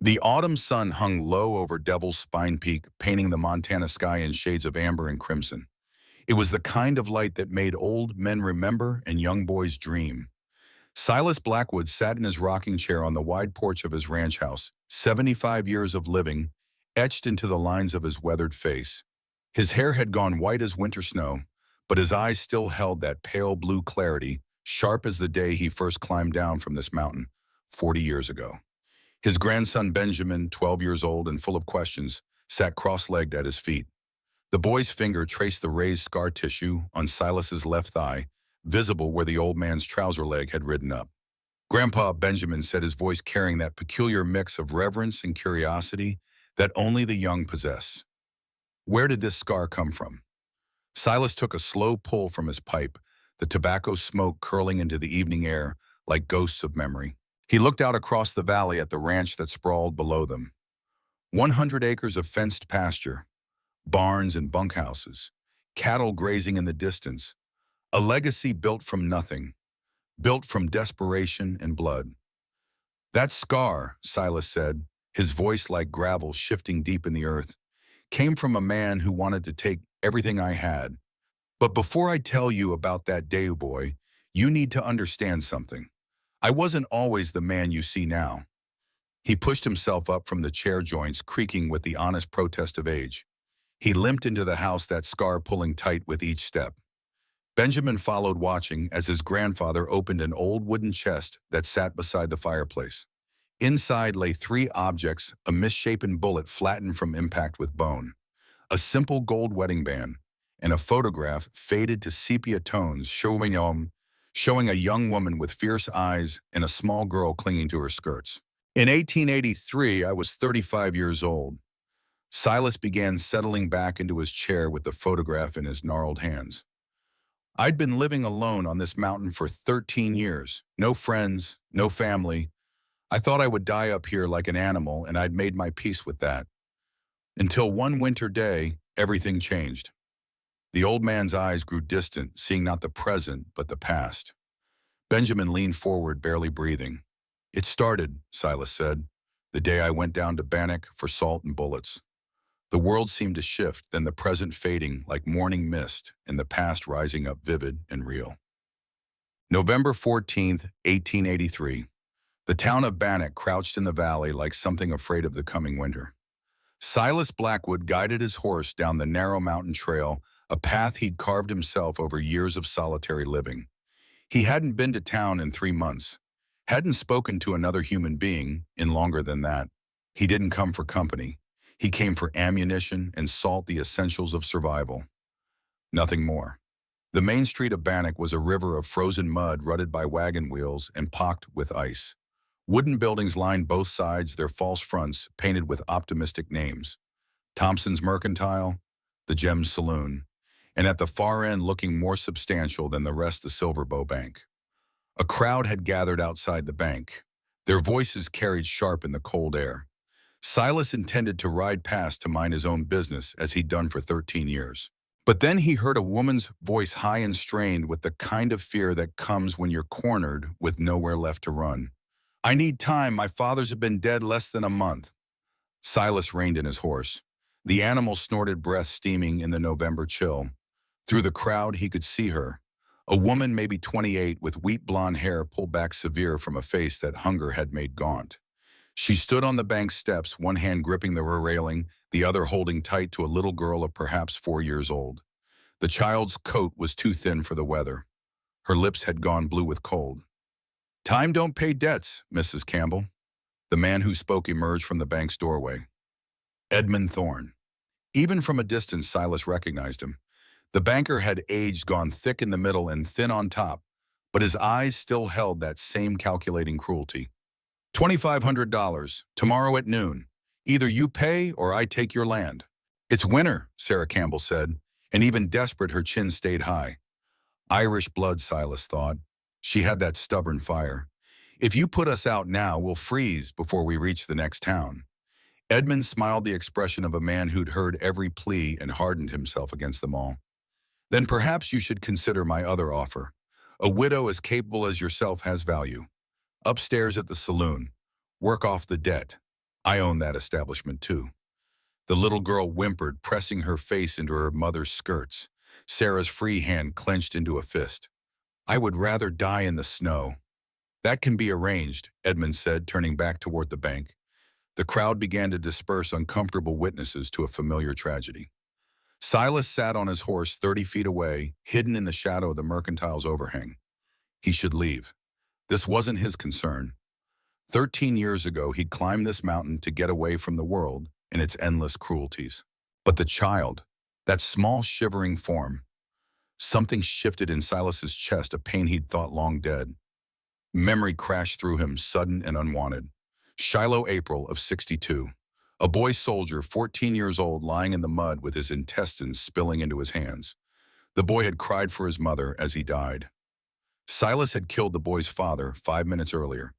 The autumn sun hung low over Devil's Spine Peak, painting the Montana sky in shades of amber and crimson. It was the kind of light that made old men remember and young boys dream. Silas Blackwood sat in his rocking chair on the wide porch of his ranch house, 75 years of living, etched into the lines of his weathered face. His hair had gone white as winter snow, but his eyes still held that pale blue clarity, sharp as the day he first climbed down from this mountain 40 years ago. His grandson Benjamin, 12 years old and full of questions, sat cross-legged at his feet. The boy's finger traced the raised scar tissue on Silas's left thigh, visible where the old man's trouser leg had ridden up. Grandpa Benjamin said, his voice carrying that peculiar mix of reverence and curiosity that only the young possess. "Where did this scar come from?" Silas took a slow pull from his pipe, the tobacco smoke curling into the evening air like ghosts of memory. He looked out across the valley at the ranch that sprawled below them. 100 acres of fenced pasture, barns and bunkhouses, cattle grazing in the distance, a legacy built from nothing, built from desperation and blood. "That scar," Silas said, his voice like gravel shifting deep in the earth, "came from a man who wanted to take everything I had. But before I tell you about that day, boy, you need to understand something. I wasn't always the man you see now." He pushed himself up from the chair joints, creaking with the honest protest of age. He limped into the house, that scar pulling tight with each step. Benjamin followed, watching as his grandfather opened an old wooden chest that sat beside the fireplace. Inside lay three objects: a misshapen bullet flattened from impact with bone, a simple gold wedding band, and a photograph faded to sepia tones showing a young woman with fierce eyes and a small girl clinging to her skirts. "In 1883, I was 35 years old." Silas began settling back into his chair with the photograph in his gnarled hands. "I'd been living alone on this mountain for 13 years. No friends, no family. I thought I would die up here like an animal, and I'd made my peace with that. Until one winter day, everything changed." The old man's eyes grew distant, seeing not the present, but the past. Benjamin leaned forward, barely breathing. "It started," Silas said, "the day I went down to Bannock for salt and bullets. The world seemed to shift, then the present fading like morning mist, and the past rising up vivid and real." November 14th, 1883. The town of Bannock crouched in the valley like something afraid of the coming winter. Silas Blackwood guided his horse down the narrow mountain trail, a path he'd carved himself over years of solitary living. He hadn't been to town in 3 months, hadn't spoken to another human being in longer than that. He didn't come for company. He came for ammunition and salt, the essentials of survival. Nothing more. The main street of Bannock was a river of frozen mud rutted by wagon wheels and pocked with ice. Wooden buildings lined both sides, their false fronts painted with optimistic names: Thompson's Mercantile, the Gems Saloon, and at the far end, looking more substantial than the rest, the Silver Bow Bank. A crowd had gathered outside the bank, their voices carried sharp in the cold air. Silas intended to ride past to mind his own business as he'd done for 13 years. But then he heard a woman's voice, high and strained with the kind of fear that comes when you're cornered with nowhere left to run. "I need time. My fathers have been dead less than a month." Silas reined in his horse. The animal snorted, breath steaming in the November chill. Through the crowd, he could see her, a woman maybe 28 with wheat blonde hair pulled back severe from a face that hunger had made gaunt. She stood on the bank steps, one hand gripping the railing, the other holding tight to a little girl of perhaps 4 years old. The child's coat was too thin for the weather. Her lips had gone blue with cold. "Time don't pay debts, Mrs. Campbell." The man who spoke emerged from the bank's doorway. Edmund Thorne. Even from a distance, Silas recognized him. The banker had aged, gone thick in the middle and thin on top, but his eyes still held that same calculating cruelty. $2,500, tomorrow at noon. Either you pay or I take your land." "It's winter," Sarah Campbell said, and even desperate, her chin stayed high. Irish blood, Silas thought. She had that stubborn fire. "If you put us out now, we'll freeze before we reach the next town." Edmund smiled, the expression of a man who'd heard every plea and hardened himself against them all. "Then perhaps you should consider my other offer. A widow as capable as yourself has value. Upstairs at the saloon. Work off the debt. I own that establishment too. The little girl whimpered, pressing her face into her mother's skirts. Sarah's free hand clenched into a fist. I would rather die in the snow. That can be arranged, Edmund said, turning back toward the bank. The crowd began to disperse, uncomfortable witnesses to a familiar tragedy. Silas sat on his horse 30 feet away, hidden in the shadow of the mercantile's overhang. He should leave. This wasn't his concern. 13 years ago, he'd climbed this mountain to get away from the world and its endless cruelties. But the child, that small shivering form, something shifted in Silas's chest, a pain he'd thought long dead. Memory crashed through him, sudden and unwanted. Shiloh, April of '62. A boy soldier, 14 years old, lying in the mud with his intestines spilling into his hands. The boy had cried for his mother as he died. Silas had killed the boy's father 5 minutes earlier.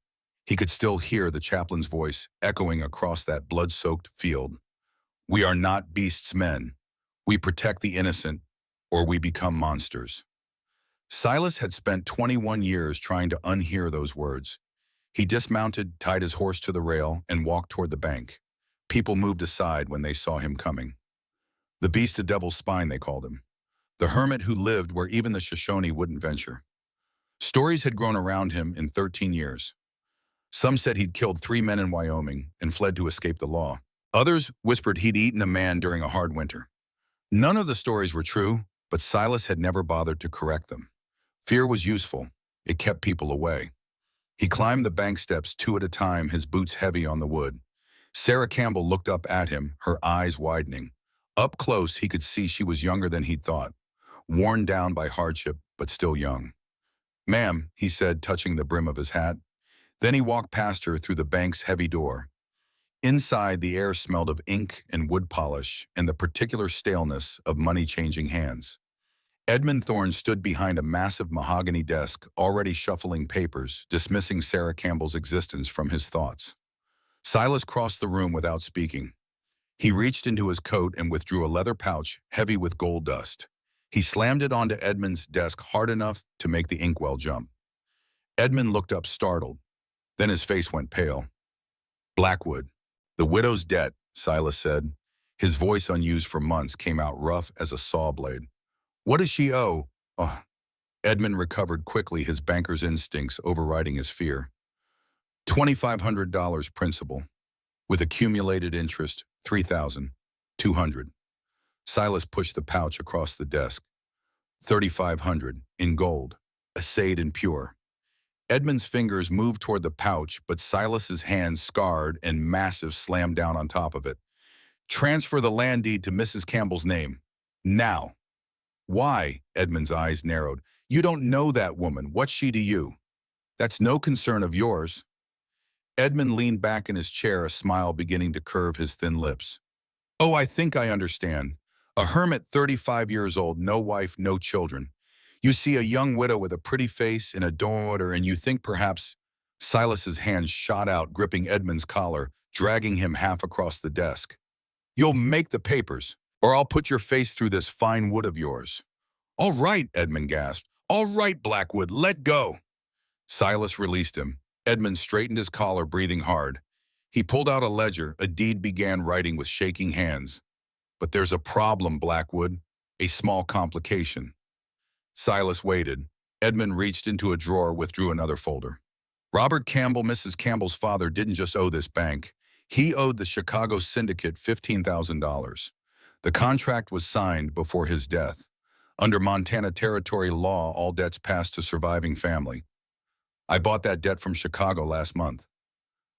He could still hear the chaplain's voice echoing across that blood-soaked field. We are not beasts' men. We protect the innocent, or we become monsters. Silas had spent 21 years trying to unhear those words. He dismounted, tied his horse to the rail, and walked toward the bank. People moved aside when they saw him coming. The beast of devil's spine, they called him. The hermit who lived where even the Shoshone wouldn't venture. Stories had grown around him in 13 years. Some said he'd killed 3 men in Wyoming and fled to escape the law. Others whispered he'd eaten a man during a hard winter. None of the stories were true, but Silas had never bothered to correct them. Fear was useful. It kept people away. He climbed the bank steps 2 at a time, his boots heavy on the wood. Sarah Campbell looked up at him, her eyes widening. Up close, he could see she was younger than he'd thought, worn down by hardship, but still young. Ma'am, he said, touching the brim of his hat. Then he walked past her through the bank's heavy door. Inside, the air smelled of ink and wood polish and the particular staleness of money-changing hands. Edmund Thorne stood behind a massive mahogany desk, already shuffling papers, dismissing Sarah Campbell's existence from his thoughts. Silas crossed the room without speaking. He reached into his coat and withdrew a leather pouch heavy with gold dust. He slammed it onto Edmund's desk hard enough to make the inkwell jump. Edmund looked up startled. Then his face went pale. Blackwood. The widow's debt, Silas said. His voice, unused for months, came out rough as a saw blade. What does she owe? Oh. Edmund recovered quickly, his banker's instincts overriding his fear. $2,500 principal. With accumulated interest, $3,200. Silas pushed the pouch across the desk. $3,500 in gold, assayed and pure. Edmund's fingers moved toward the pouch, but Silas's hands, scarred and massive, slammed down on top of it. Transfer the land deed to Mrs. Campbell's name. Now. Why? Edmund's eyes narrowed. You don't know that woman. What's she to you? That's no concern of yours. Edmund leaned back in his chair, a smile beginning to curve his thin lips. Oh, I think I understand. A hermit, 35 years old, no wife, no children. You see a young widow with a pretty face and a daughter, and you think perhaps... Silas's hands shot out, gripping Edmund's collar, dragging him half across the desk. You'll make the papers, or I'll put your face through this fine wood of yours. All right, Edmund gasped. All right, Blackwood, let go. Silas released him. Edmund straightened his collar, breathing hard. He pulled out a ledger. A deed began writing with shaking hands. But there's a problem, Blackwood. A small complication. Silas waited. Edmund reached into a drawer, withdrew another folder. Robert Campbell, Mrs. Campbell's father, didn't just owe this bank. He owed the Chicago syndicate $15,000. The contract was signed before his death. Under Montana Territory law, all debts passed to surviving family. I bought that debt from Chicago last month.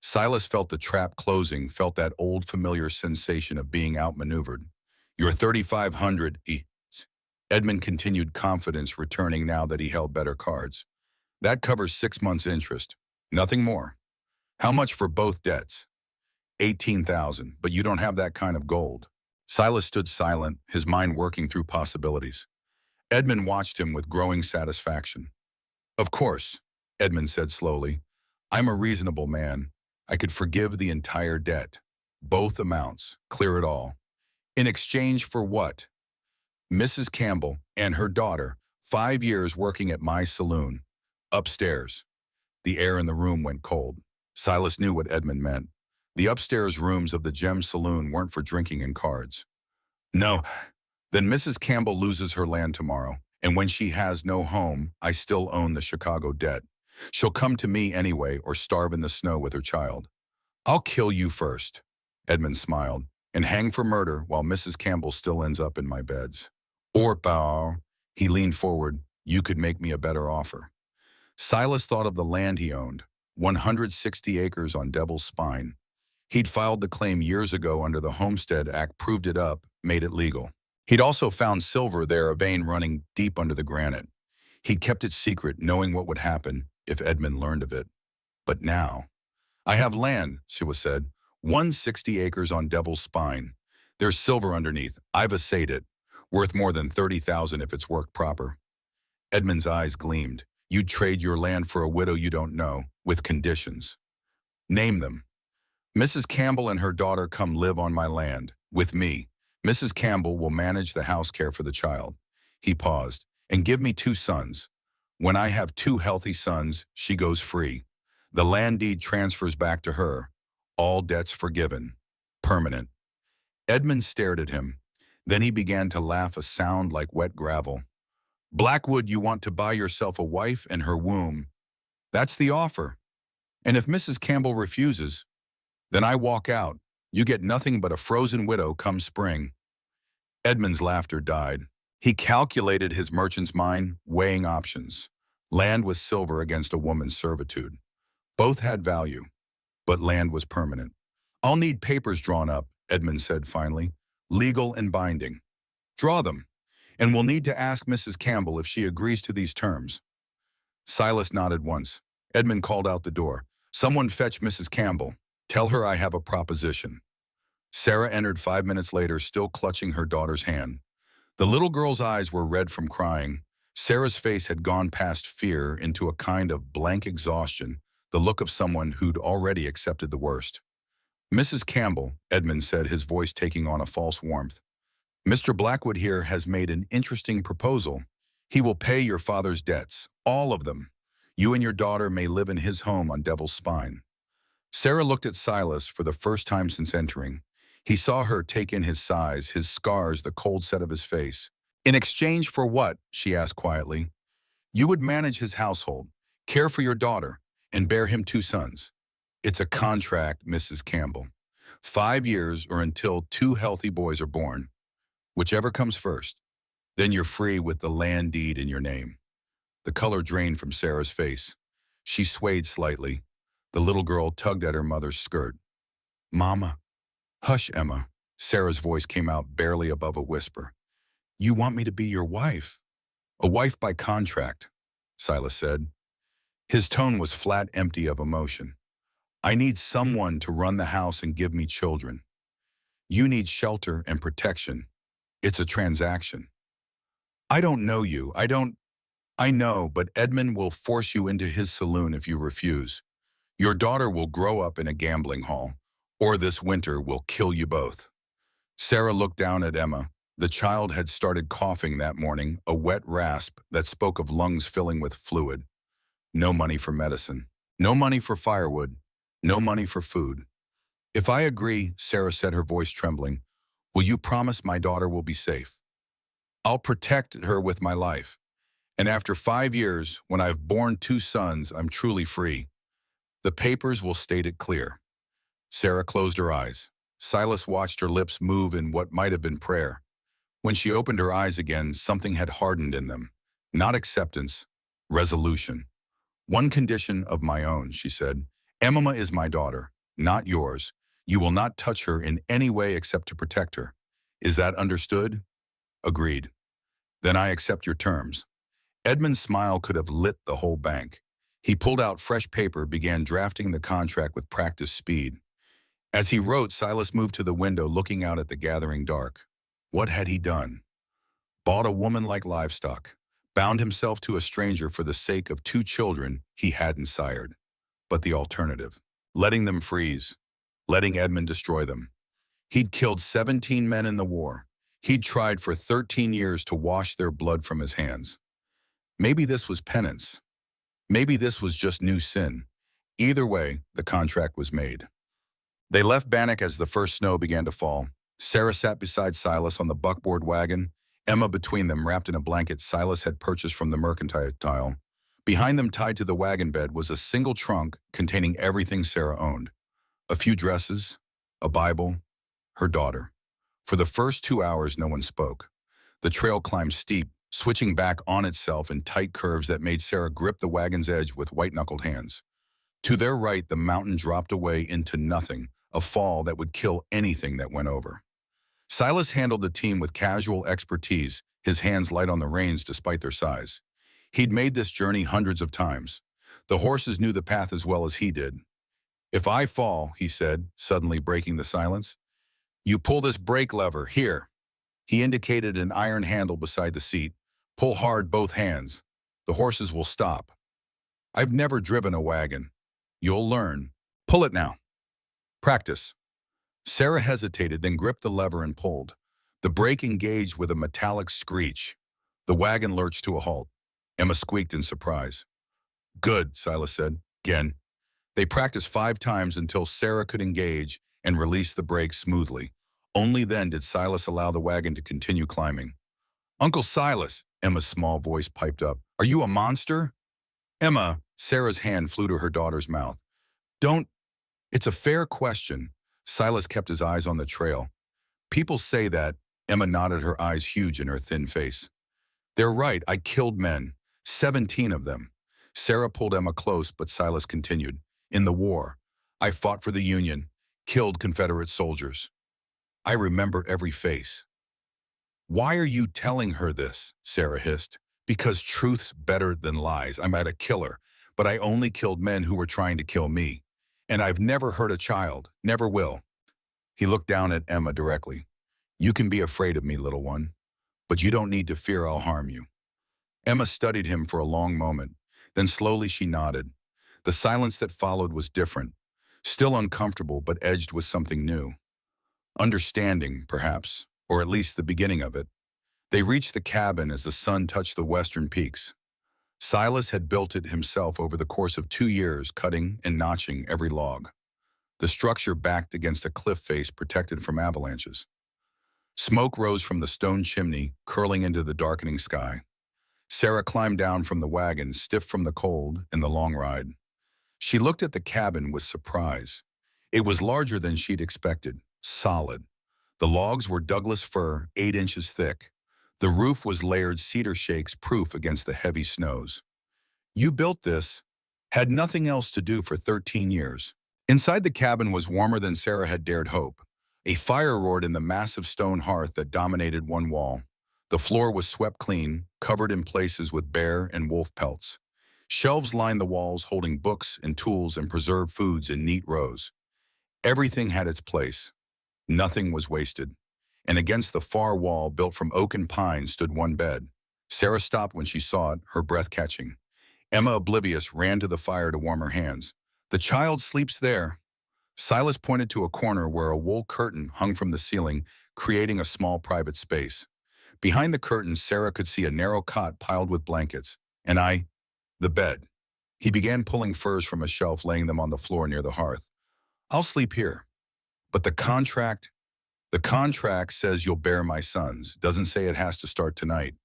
Silas felt the trap closing, felt that old familiar sensation of being outmaneuvered. Your $3,500. Edmund continued, confidence returning now that he held better cards. That covers 6 months' interest. Nothing more. How much for both debts? $18,000, but you don't have that kind of gold. Silas stood silent, his mind working through possibilities. Edmund watched him with growing satisfaction. Of course, Edmund said slowly. I'm a reasonable man. I could forgive the entire debt. Both amounts. Clear it all. In exchange for what? Mrs. Campbell and her daughter, 5 years working at my saloon. Upstairs. The air in the room went cold. Silas knew what Edmund meant. The upstairs rooms of the Gem Saloon weren't for drinking and cards. No, then Mrs. Campbell loses her land tomorrow, and when she has no home, I still own the Chicago debt. She'll come to me anyway or starve in the snow with her child. I'll kill you first, Edmund smiled, and hang for murder while Mrs. Campbell still ends up in my beds. Or, Bao, he leaned forward, you could make me a better offer. Silas thought of the land he owned, 160 acres on Devil's Spine. He'd filed the claim years ago under the Homestead Act, proved it up, made it legal. He'd also found silver there, a vein running deep under the granite. He'd kept it secret, knowing what would happen if Edmund learned of it. But now, I have land, Siwa said, 160 acres on Devil's Spine. There's silver underneath. I've assayed it. Worth more than 30,000 if it's worked proper. Edmund's eyes gleamed. You'd trade your land for a widow you don't know, with conditions. Name them. Mrs. Campbell and her daughter come live on my land, with me. Mrs. Campbell will manage the house care for the child. He paused. And give me 2 sons. When I have 2 healthy sons, she goes free. The land deed transfers back to her. All debts forgiven. Permanent. Edmund stared at him. Then he began to laugh, a sound like wet gravel. Blackwood, you want to buy yourself a wife and her womb. That's the offer. And if Mrs. Campbell refuses, then I walk out. You get nothing but a frozen widow come spring. Edmund's laughter died. He calculated his merchant's mind, weighing options. Land was silver against a woman's servitude. Both had value, but land was permanent. I'll need papers drawn up, Edmund said finally. Legal and binding. Draw them, and we'll need to ask Mrs. Campbell if she agrees to these terms. Silas nodded once. Edmund called out the door. Someone fetch Mrs. Campbell. Tell her I have a proposition. Sarah entered 5 minutes later, still clutching her daughter's hand. The little girl's eyes were red from crying. Sarah's face had gone past fear into a kind of blank exhaustion, the look of someone who'd already accepted the worst. Mrs. Campbell, Edmund said, his voice taking on a false warmth. Mr. Blackwood here has made an interesting proposal. He will pay your father's debts, all of them. You and your daughter may live in his home on Devil's Spine. Sarah looked at Silas for the first time since entering. He saw her take in his size, his scars, the cold set of his face. In exchange for what? She asked quietly. You would manage his household, care for your daughter, and bear him 2 sons. It's a contract, Mrs. Campbell. 5 years or until 2 healthy boys are born. Whichever comes first. Then you're free with the land deed in your name. The color drained from Sarah's face. She swayed slightly. The little girl tugged at her mother's skirt. Mama. Hush, Emma. Sarah's voice came out barely above a whisper. You want me to be your wife? A wife by contract, Silas said. His tone was flat, empty of emotion. I need someone to run the house and give me children. You need shelter and protection. It's a transaction. I don't know you. I know, but Edmund will force you into his saloon if you refuse. Your daughter will grow up in a gambling hall, or this winter will kill you both. Sarah looked down at Emma. The child had started coughing that morning, a wet rasp that spoke of lungs filling with fluid. No money for medicine. No money for firewood. No money for food. If I agree, Sarah said, her voice trembling, will you promise my daughter will be safe? I'll protect her with my life. And after 5 years, when I've borne 2 sons, I'm truly free. The papers will state it clear. Sarah closed her eyes. Silas watched her lips move in what might have been prayer. When she opened her eyes again, something had hardened in them. Not acceptance, resolution. One condition of my own, she said. Emma is my daughter, not yours. You will not touch her in any way except to protect her. Is that understood? Agreed. Then I accept your terms. Edmund's smile could have lit the whole bank. He pulled out fresh paper, began drafting the contract with practiced speed. As he wrote, Silas moved to the window, looking out at the gathering dark. What had he done? Bought a woman like livestock, bound himself to a stranger for the sake of 2 children he hadn't sired. But the alternative, letting them freeze, letting Edmund destroy them. He'd killed 17 men in the war. He'd tried for 13 years to wash their blood from his hands. Maybe this was penance. Maybe this was just new sin. Either way, the contract was made. They left Bannock as the first snow began to fall. Sarah sat beside Silas on the buckboard wagon, Emma between them wrapped in a blanket Silas had purchased from the mercantile. Behind them tied to the wagon bed was a single trunk containing everything Sarah owned. A few dresses, a Bible, her daughter. For the first 2 hours no one spoke. The trail climbed steep, switching back on itself in tight curves that made Sarah grip the wagon's edge with white-knuckled hands. To their right, the mountain dropped away into nothing, a fall that would kill anything that went over. Silas handled the team with casual expertise, his hands light on the reins despite their size. He'd made this journey hundreds of times. The horses knew the path as well as he did. "If I fall," he said, suddenly breaking the silence, "you pull this brake lever, here." He indicated an iron handle beside the seat. "Pull hard both hands. The horses will stop." "I've never driven a wagon." "You'll learn. Pull it now." "Practice." Sarah hesitated, then gripped the lever and pulled. The brake engaged with a metallic screech. The wagon lurched to a halt. Emma squeaked in surprise. "Good," Silas said. "Again." They practiced 5 times until Sarah could engage and release the brake smoothly. Only then did Silas allow the wagon to continue climbing. "Uncle Silas," Emma's small voice piped up, "are you a monster?" "Emma," Sarah's hand flew to her daughter's mouth. "Don't, it's a fair question." Silas kept his eyes on the trail. "People say that." Emma nodded, her eyes huge in her thin face. "They're right, I killed men. 17 of them." Sarah pulled Emma close, but Silas continued. "In the war, I fought for the Union, killed Confederate soldiers. I remember every face." "Why are you telling her this?" Sarah hissed. "Because truth's better than lies. I'm a killer, but I only killed men who were trying to kill me. And I've never hurt a child, never will." He looked down at Emma directly. "You can be afraid of me, little one, but you don't need to fear I'll harm you." Emma studied him for a long moment. Then slowly she nodded. The silence that followed was different, still uncomfortable but edged with something new. Understanding, perhaps, or at least the beginning of it. They reached the cabin as the sun touched the western peaks. Silas had built it himself over the course of 2 years, cutting and notching every log. The structure backed against a cliff face protected from avalanches. Smoke rose from the stone chimney, curling into the darkening sky. Sarah climbed down from the wagon, stiff from the cold and the long ride. She looked at the cabin with surprise. It was larger than she'd expected, solid. The logs were Douglas fir, 8 inches thick. The roof was layered cedar shakes proof against the heavy snows. "You built this?" "Had nothing else to do for 13 years. Inside the cabin was warmer than Sarah had dared hope. A fire roared in the massive stone hearth that dominated one wall. The floor was swept clean, covered in places with bear and wolf pelts. Shelves lined the walls holding books and tools and preserved foods in neat rows. Everything had its place. Nothing was wasted. And against the far wall, built from oak and pine, stood one bed. Sarah stopped when she saw it, her breath catching. Emma, oblivious, ran to the fire to warm her hands. "The child sleeps there." Silas pointed to a corner where a wool curtain hung from the ceiling, creating a small private space. Behind the curtain, Sarah could see a narrow cot piled with blankets. The bed." He began pulling furs from a shelf, laying them on the floor near the hearth. "I'll sleep here." "But the contract says you'll bear my sons. Doesn't say it has to start tonight.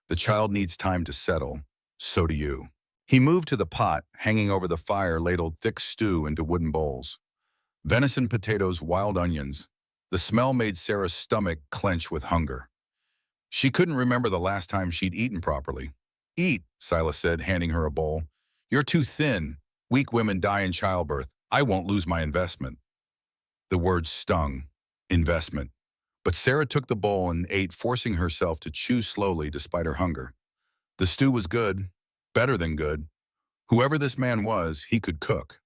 The child needs time to settle. So do you." He moved to the pot, hanging over the fire, ladled thick stew into wooden bowls. Venison, potatoes, wild onions. The smell made Sarah's stomach clench with hunger. She couldn't remember the last time she'd eaten properly. "Eat," Silas said, handing her a bowl. "You're too thin. Weak women die in childbirth. I won't lose my investment." The word stung. Investment. But Sarah took the bowl and ate, forcing herself to chew slowly despite her hunger. The stew was good, better than good. Whoever this man was, he could cook.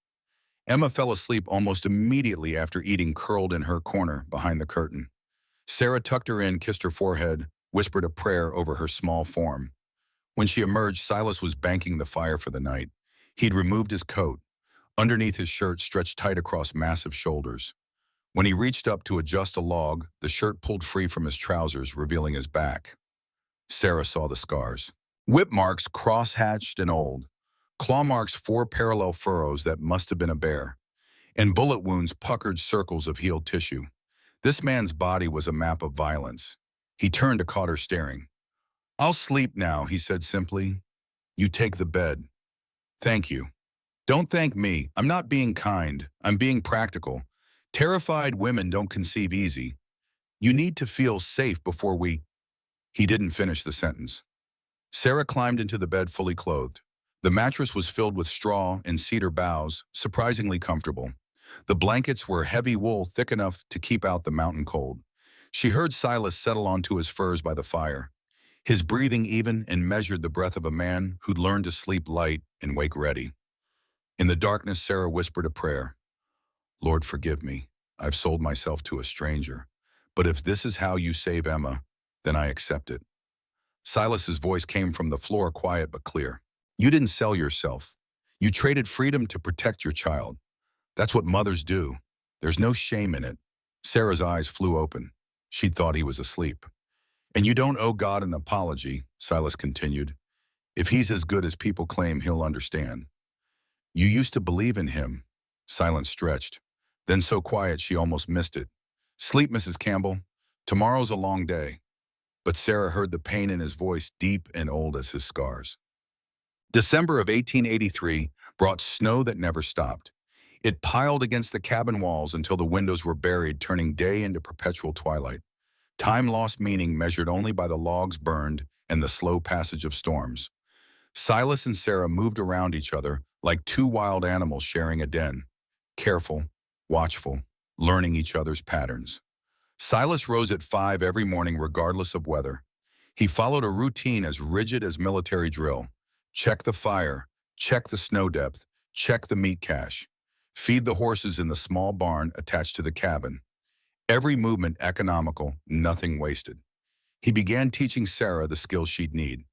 Emma fell asleep almost immediately after eating, curled in her corner behind the curtain. Sarah tucked her in, kissed her forehead, whispered a prayer over her small form. When she emerged, Silas was banking the fire for the night. He'd removed his coat. Underneath, his shirt stretched tight across massive shoulders. When he reached up to adjust a log, the shirt pulled free from his trousers, revealing his back. Sarah saw the scars. Whip marks, cross-hatched and old. Claw marks, 4 parallel furrows that must have been a bear. and bullet wounds puckered circles of healed tissue. This man's body was a map of violence. He turned to Cotter staring. "I'll sleep now," he said simply. "You take the bed." "Thank you." "Don't thank me. I'm not being kind. I'm being practical. Terrified women don't conceive easy. You need to feel safe before we—" He didn't finish the sentence. Sarah climbed into the bed fully clothed. The mattress was filled with straw and cedar boughs, surprisingly comfortable. The blankets were heavy wool thick enough to keep out the mountain cold. She heard Silas settle onto his furs by the fire. His breathing even and measured the breath of a man who'd learned to sleep light and wake ready. In the darkness, Sarah whispered a prayer. "Lord, forgive me. I've sold myself to a stranger. But if this is how you save Emma, then I accept it." Silas's voice came from the floor, quiet but clear. "You didn't sell yourself. You traded freedom to protect your child. That's what mothers do. There's no shame in it." Sarah's eyes flew open. She'd thought he was asleep. "And you don't owe God an apology," Silas continued. "If he's as good as people claim, he'll understand. You used to believe in him." Silence stretched. Then so quiet she almost missed it. "Sleep, Mrs. Campbell. Tomorrow's a long day." But Sarah heard the pain in his voice, deep and old as his scars. December of 1883 brought snow that never stopped. It piled against the cabin walls until the windows were buried, turning day into perpetual twilight. Time lost meaning, measured only by the logs burned and the slow passage of storms. Silas and Sarah moved around each other like two wild animals sharing a den, careful, watchful, learning each other's patterns. Silas rose at 5 every morning regardless of weather. He followed a routine as rigid as military drill. Check the fire, check the snow depth, check the meat cache. Feed the horses in the small barn attached to the cabin. Every movement economical, nothing wasted. He began teaching Sarah the skills she'd need.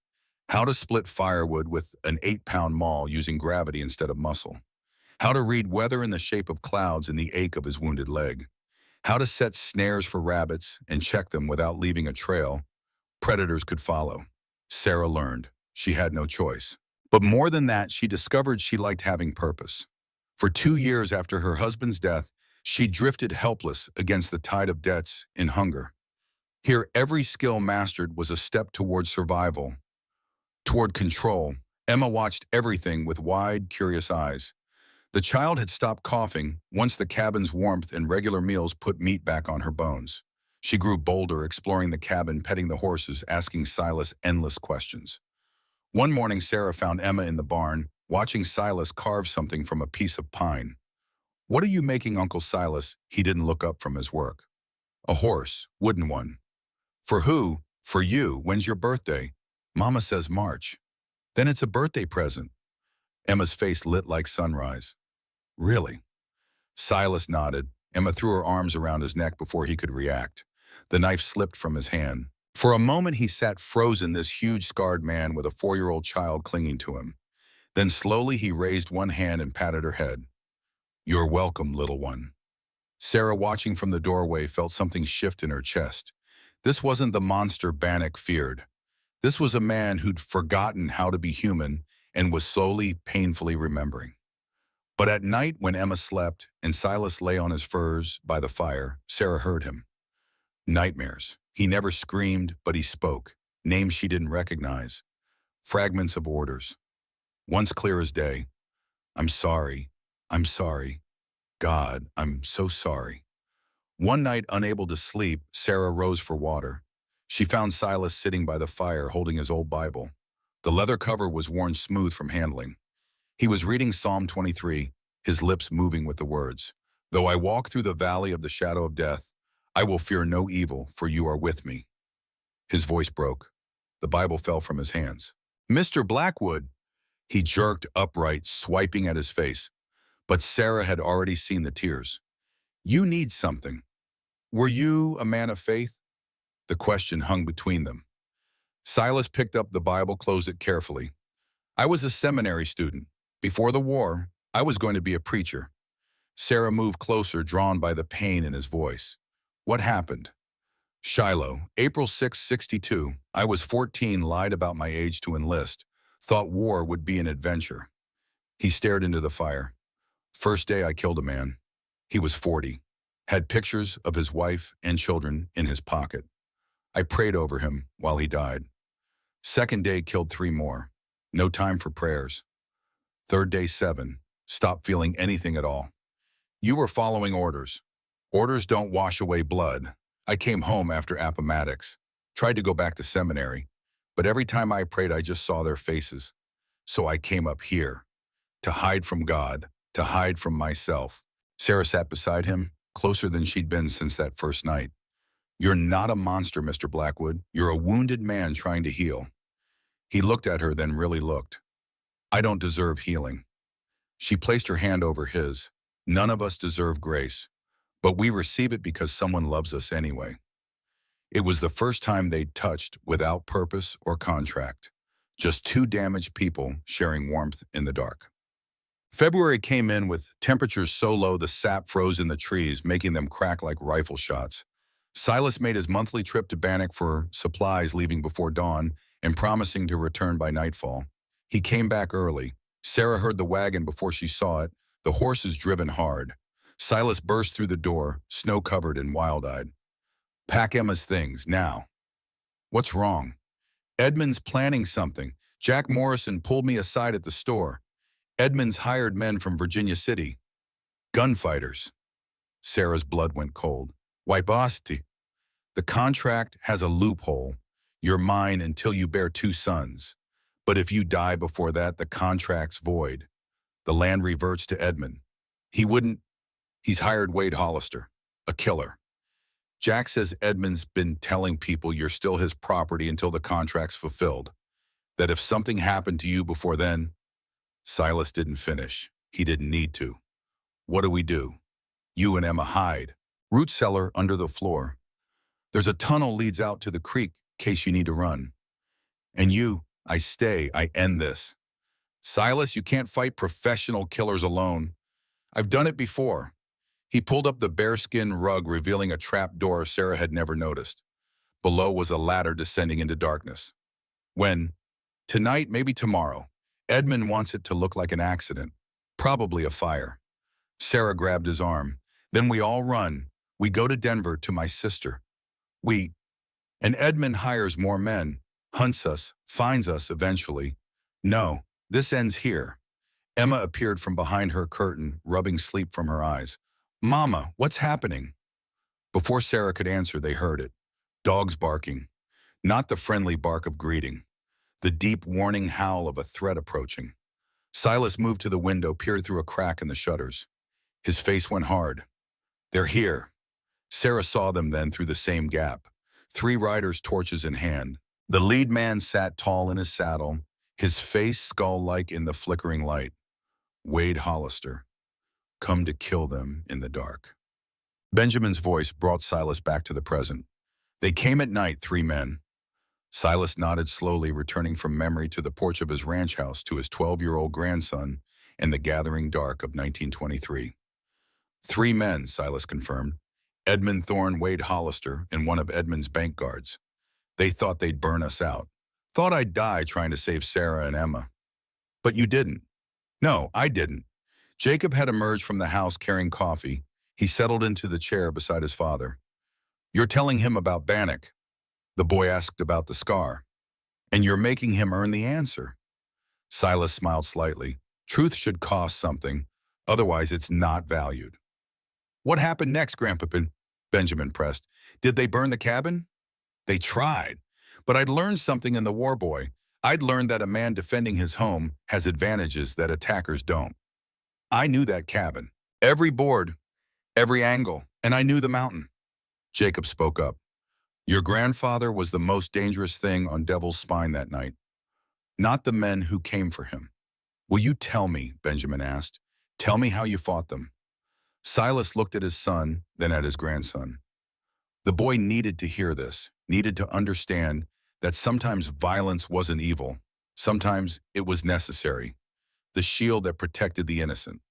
How to split firewood with an 8-pound maul using gravity instead of muscle. How to read weather in the shape of clouds in the ache of his wounded leg. How to set snares for rabbits and check them without leaving a trail predators could follow. Sarah learned. She had no choice. But more than that, she discovered she liked having purpose. For 2 years after her husband's death, she drifted helpless against the tide of debts and hunger. Here, every skill mastered was a step toward survival, toward control. Emma watched everything with wide, curious eyes. The child had stopped coughing once the cabin's warmth and regular meals put meat back on her bones. She grew bolder, exploring the cabin, petting the horses, asking Silas endless questions. One morning, Sarah found Emma in the barn, watching Silas carve something from a piece of pine. "What are you making, Uncle Silas?" He didn't look up from his work. "A horse, wooden one." "For who?" "For you. When's your birthday?" "Mama says March." "Then it's a birthday present." Emma's face lit like sunrise. "Really?" Silas nodded. Emma threw her arms around his neck before he could react. The knife slipped from his hand. For a moment he sat frozen, this huge scarred man with a 4-year-old child clinging to him. Then slowly he raised one hand and patted her head. "You're welcome, little one." Sarah, watching from the doorway, felt something shift in her chest. This wasn't the monster Bannock feared. This was a man who'd forgotten how to be human and was slowly, painfully remembering. But at night, when Emma slept and Silas lay on his furs by the fire, Sarah heard him. Nightmares. He never screamed, but he spoke. Names she didn't recognize. Fragments of orders. Once clear as day. "I'm sorry. I'm sorry. God, I'm so sorry." One night, unable to sleep, Sarah rose for water. She found Silas sitting by the fire, holding his old Bible. The leather cover was worn smooth from handling. He was reading Psalm 23, his lips moving with the words, "Though I walk through the valley of the shadow of death, I will fear no evil, for you are with me." His voice broke. The Bible fell from his hands. "Mr. Blackwood!" He jerked upright, swiping at his face. But Sarah had already seen the tears. "You need something. Were you a man of faith?" The question hung between them. Silas picked up the Bible, closed it carefully. "I was a seminary student. Before the war, I was going to be a preacher." Sarah moved closer, drawn by the pain in his voice. "What happened?" "Shiloh, April 6, 62. I was 14, lied about my age to enlist. Thought war would be an adventure." He stared into the fire. "First day I killed a man. He was 40, had pictures of his wife and children in his pocket. I prayed over him while he died. Second day killed 3 more. No time for prayers. Third day 7. Stopped feeling anything at all. You were following orders. Orders don't wash away blood. I came home after Appomattox. Tried to go back to seminary. But every time I prayed, I just saw their faces. So I came up here. To hide from God. To hide from myself. Sarah sat beside him, closer than she'd been since that first night. You're not a monster, Mr. Blackwood. You're a wounded man trying to heal. He looked at her, then really looked. I don't deserve healing. She placed her hand over his. None of us deserve grace, but we receive it because someone loves us anyway. It was the first time they'd touched without purpose or contract. Just 2 damaged people sharing warmth in the dark. February came in with temperatures so low the sap froze in the trees, making them crack like rifle shots. Silas made his monthly trip to Bannock for supplies, leaving before dawn and promising to return by nightfall. He came back early. Sarah heard the wagon before she saw it, the horses driven hard. Silas burst through the door, snow-covered and wild-eyed. Pack Emma's things, now. What's wrong? Edmund's planning something. Jack Morrison pulled me aside at the store. Edmund's hired men from Virginia City. Gunfighters. Sarah's blood went cold. Why, Basti? The contract has a loophole. You're mine until you bear 2 sons. But if you die before that, the contract's void. The land reverts to Edmund. He's hired Wade Hollister, a killer. Jack says Edmund's been telling people you're still his property until the contract's fulfilled. That if something happened to you before then. Silas didn't finish. He didn't need to. What do? You and Emma hide. Root cellar under the floor. There's a tunnel leads out to the creek, case you need to run. And you, I stay, I end this. Silas, you can't fight professional killers alone. I've done it before. He pulled up the bearskin rug, revealing a trap door Sarah had never noticed. Below was a ladder descending into darkness. When? Tonight, maybe tomorrow. Edmund wants it to look like an accident. Probably a fire. Sarah grabbed his arm. Then we all run. We go to Denver to my sister. And Edmund hires more men, hunts us, finds us eventually. No, this ends here. Emma appeared from behind her curtain, rubbing sleep from her eyes. Mama, what's happening? Before Sarah could answer, they heard it. Dogs barking. Not the friendly bark of greeting. The deep warning howl of a threat approaching. Silas moved to the window, peered through a crack in the shutters. His face went hard. They're here. Sarah saw them then through the same gap. 3 riders, torches in hand. The lead man sat tall in his saddle, his face skull-like in the flickering light. Wade Hollister. Come to kill them in the dark. Benjamin's voice brought Silas back to the present. They came at night, 3 men. Silas nodded slowly, returning from memory to the porch of his ranch house, to his 12-year-old grandson in the gathering dark of 1923. 3 men, Silas confirmed. Edmund Thorne, Wade Hollister, and one of Edmund's bank guards. They thought they'd burn us out. Thought I'd die trying to save Sarah and Emma. But you didn't. No, I didn't. Jacob had emerged from the house carrying coffee. He settled into the chair beside his father. You're telling him about Bannock. The boy asked about the scar. And you're making him earn the answer. Silas smiled slightly. Truth should cost something, otherwise it's not valued. What happened next, Grandpapa? Benjamin pressed. Did they burn the cabin? They tried. But I'd learned something in the war, boy. I'd learned that a man defending his home has advantages that attackers don't. I knew that cabin. Every board, every angle, and I knew the mountain. Jacob spoke up. Your grandfather was the most dangerous thing on Devil's Spine that night, not the men who came for him. Will you tell me, Benjamin asked. Tell me how you fought them. Silas looked at his son, then at his grandson. The boy needed to hear this, needed to understand that sometimes violence wasn't evil. Sometimes it was necessary, the shield that protected the innocent.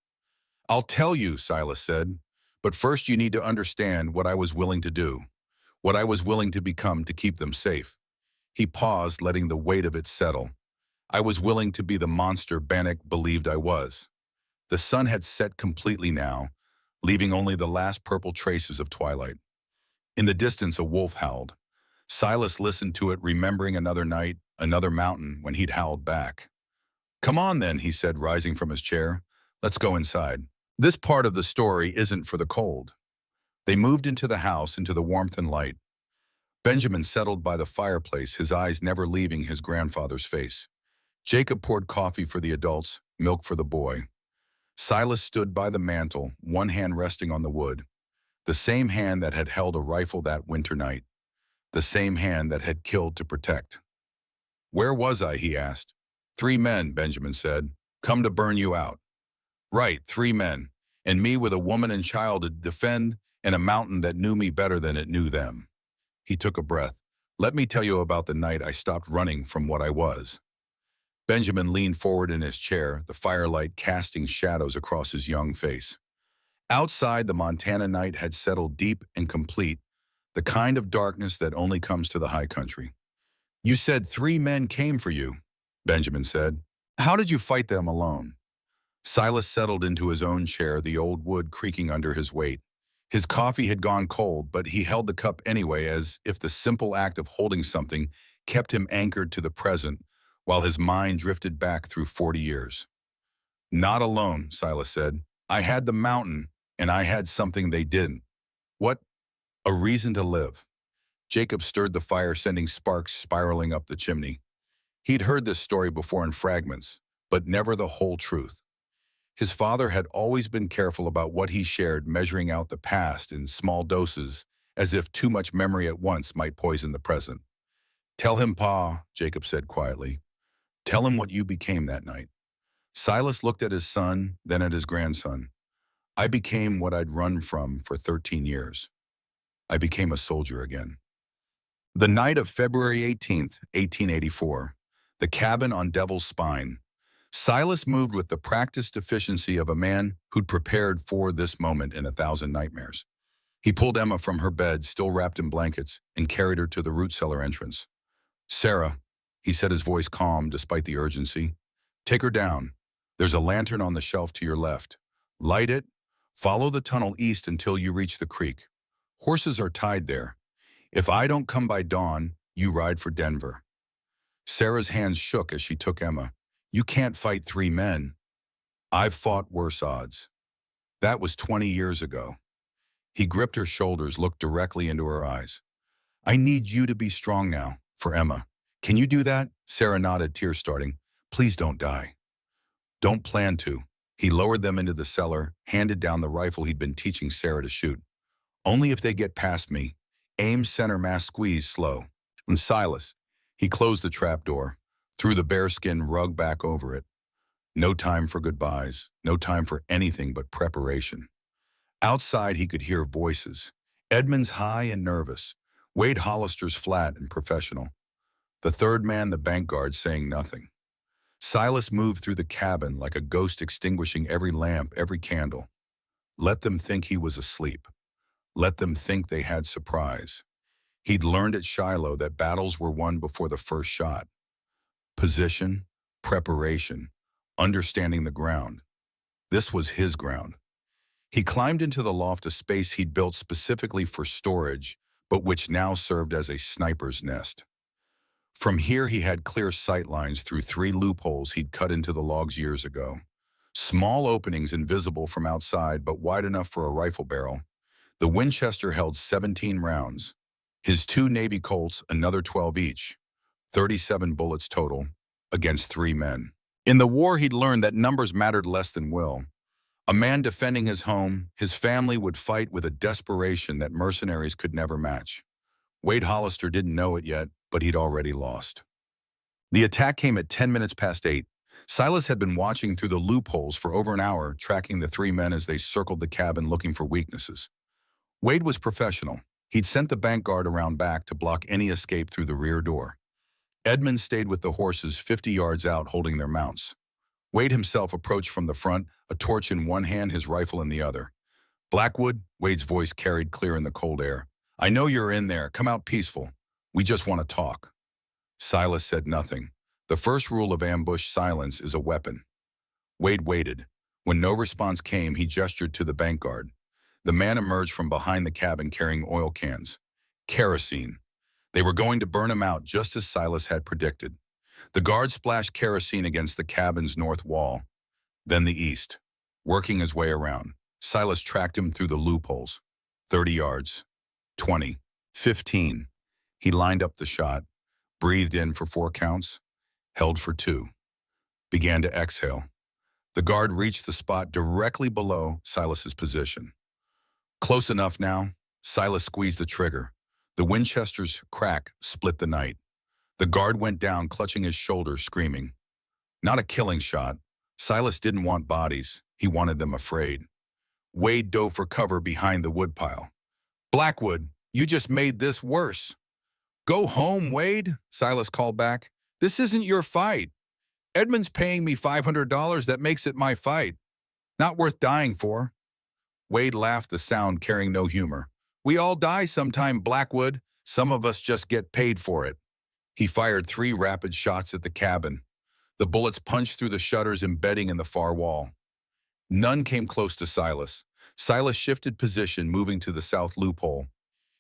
I'll tell you, Silas said, but first you need to understand what I was willing to do, what I was willing to become to keep them safe. He paused, letting the weight of it settle. I was willing to be the monster Bannock believed I was. The sun had set completely now. leaving only the last purple traces of twilight. In the distance, a wolf howled. Silas listened to it, remembering another night, another mountain, when he'd howled back. "Come on then," he said, rising from his chair. "Let's go inside." This part of the story isn't for the cold. They moved into the house, into the warmth and light. Benjamin settled by the fireplace, his eyes never leaving his grandfather's face. Jacob poured coffee for the adults, milk for the boy. Silas stood by the mantel, one hand resting on the wood, the same hand that had held a rifle that winter night, the same hand that had killed to protect. "Where was I?" he asked. "3 men," Benjamin said. "Come to burn you out." "Right, 3 men, and me with a woman and child to defend, and a mountain that knew me better than it knew them." He took a breath. "Let me tell you about the night I stopped running from what I was." Benjamin leaned forward in his chair, the firelight casting shadows across his young face. Outside, the Montana night had settled deep and complete, the kind of darkness that only comes to the high country. "You said 3 men came for you," Benjamin said. "How did you fight them alone?" Silas settled into his own chair, the old wood creaking under his weight. His coffee had gone cold, but he held the cup anyway, as if the simple act of holding something kept him anchored to the present, while his mind drifted back through 40 years. "Not alone," Silas said. "I had the mountain, and I had something they didn't." "What?" "A reason to live." Jacob stirred the fire, sending sparks spiraling up the chimney. He'd heard this story before in fragments, but never the whole truth. His father had always been careful about what he shared, measuring out the past in small doses, as if too much memory at once might poison the present. "Tell him, Pa," Jacob said quietly. "Tell him what you became that night." Silas looked at his son, then at his grandson. "I became what I'd run from for 13 years. I became a soldier again." The night of February 18th, 1884, the cabin on Devil's Spine. Silas moved with the practiced efficiency of a man who'd prepared for this moment in 1,000 nightmares. He pulled Emma from her bed, still wrapped in blankets, and carried her to the root cellar entrance. "Sarah," he said, his voice calm despite the urgency, "take her down. There's a lantern on the shelf to your left. Light it. Follow the tunnel east until you reach the creek. Horses are tied there. If I don't come by dawn, you ride for Denver." Sarah's hands shook as she took Emma. "You can't fight 3 men. I've fought worse odds." That was 20 years ago. He gripped her shoulders, looked directly into her eyes. "I need you to be strong now, for Emma. Can you do that?" Sarah nodded, tears starting. "Please don't die." "Don't plan to." He lowered them into the cellar, handed down the rifle he'd been teaching Sarah to shoot. "Only if they get past me. Aim center mass, squeeze slow." And Silas, he closed the trap door, threw the bearskin rug back over it. No time for goodbyes, no time for anything but preparation. Outside, he could hear voices. Edmund's high and nervous, Wade Hollister's flat and professional. The third man, the bank guard, saying nothing. Silas moved through the cabin like a ghost, extinguishing every lamp, every candle. Let them think he was asleep. Let them think they had surprise. He'd learned at Shiloh that battles were won before the first shot. Position, preparation, understanding the ground. This was his ground. He climbed into the loft, a space he'd built specifically for storage, but which now served as a sniper's nest. From here, he had clear sight lines through 3 loopholes he'd cut into the logs years ago. Small openings invisible from outside, but wide enough for a rifle barrel. The Winchester held 17 rounds. His 2 Navy Colts, another 12 each. 37 bullets total, against 3 men. In the war, he'd learned that numbers mattered less than will. A man defending his home, his family, would fight with a desperation that mercenaries could never match. Wade Hollister didn't know it yet, but he'd already lost. The attack came at 10 minutes past 8. Silas had been watching through the loopholes for over an hour, tracking the 3 men as they circled the cabin looking for weaknesses. Wade was professional. He'd sent the bank guard around back to block any escape through the rear door. Edmund stayed with the horses 50 yards out, holding their mounts. Wade himself approached from the front, a torch in one hand, his rifle in the other. "Blackwood," Wade's voice carried clear in the cold air. "I know you're in there. Come out peaceful. We just want to talk." Silas said nothing. The first rule of ambush silence is a weapon. Wade waited. When no response came, he gestured to the bank guard. The man emerged from behind the cabin carrying oil cans. Kerosene. They were going to burn him out just as Silas had predicted. The guard splashed kerosene against the cabin's north wall, then the east. Working his way around, Silas tracked him through the loopholes. 30 yards. 20. 15. He lined up the shot, breathed in for 4 counts, held for 2. Began to exhale. The guard reached the spot directly below Silas's position. Close enough now, Silas squeezed the trigger. The Winchester's crack split the night. The guard went down, clutching his shoulder, screaming. Not a killing shot. Silas didn't want bodies. He wanted them afraid. Wade dove for cover behind the woodpile. Blackwood, you just made this worse. Go home, Wade, Silas called back. This isn't your fight. Edmund's paying me $500. That makes it my fight. Not worth dying for. Wade laughed, the sound carrying no humor. We all die sometime, Blackwood. Some of us just get paid for it. He fired 3 rapid shots at the cabin. The bullets punched through the shutters embedding in the far wall. None came close to Silas. Silas shifted position, moving to the south loophole.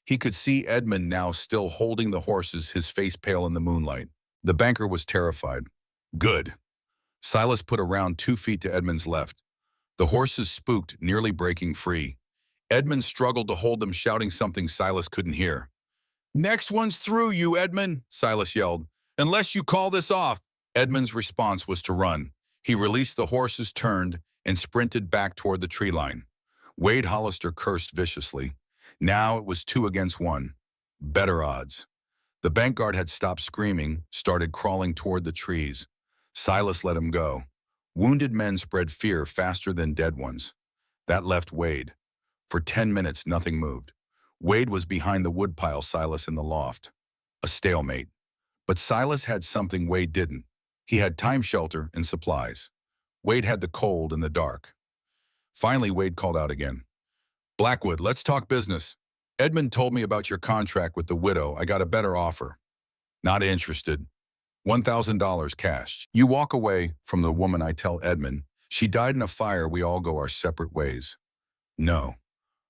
He could see Edmund now still holding the horses, his face pale in the moonlight. The banker was terrified. Good. Silas put around 2 feet to Edmund's left. The horses spooked, nearly breaking free. Edmund struggled to hold them, shouting something Silas couldn't hear. Next one's through, you Edmund, Silas yelled. Unless you call this off. Edmund's response was to run. He released the horses, turned, and sprinted back toward the tree line. Wade Hollister cursed viciously. Now it was 2 against 1. Better odds. The bank guard had stopped screaming, started crawling toward the trees. Silas let him go. Wounded men spread fear faster than dead ones. That left Wade. For 10 minutes, nothing moved. Wade was behind the woodpile, Silas in the loft. A stalemate. But Silas had something Wade didn't. He had time shelter and supplies. Wade had the cold and the dark. Finally, Wade called out again. Blackwood, let's talk business. Edmund told me about your contract with the widow. I got a better offer. Not interested. $1,000 cash. You walk away from the woman, I tell Edmund. She died in a fire. We all go our separate ways. No.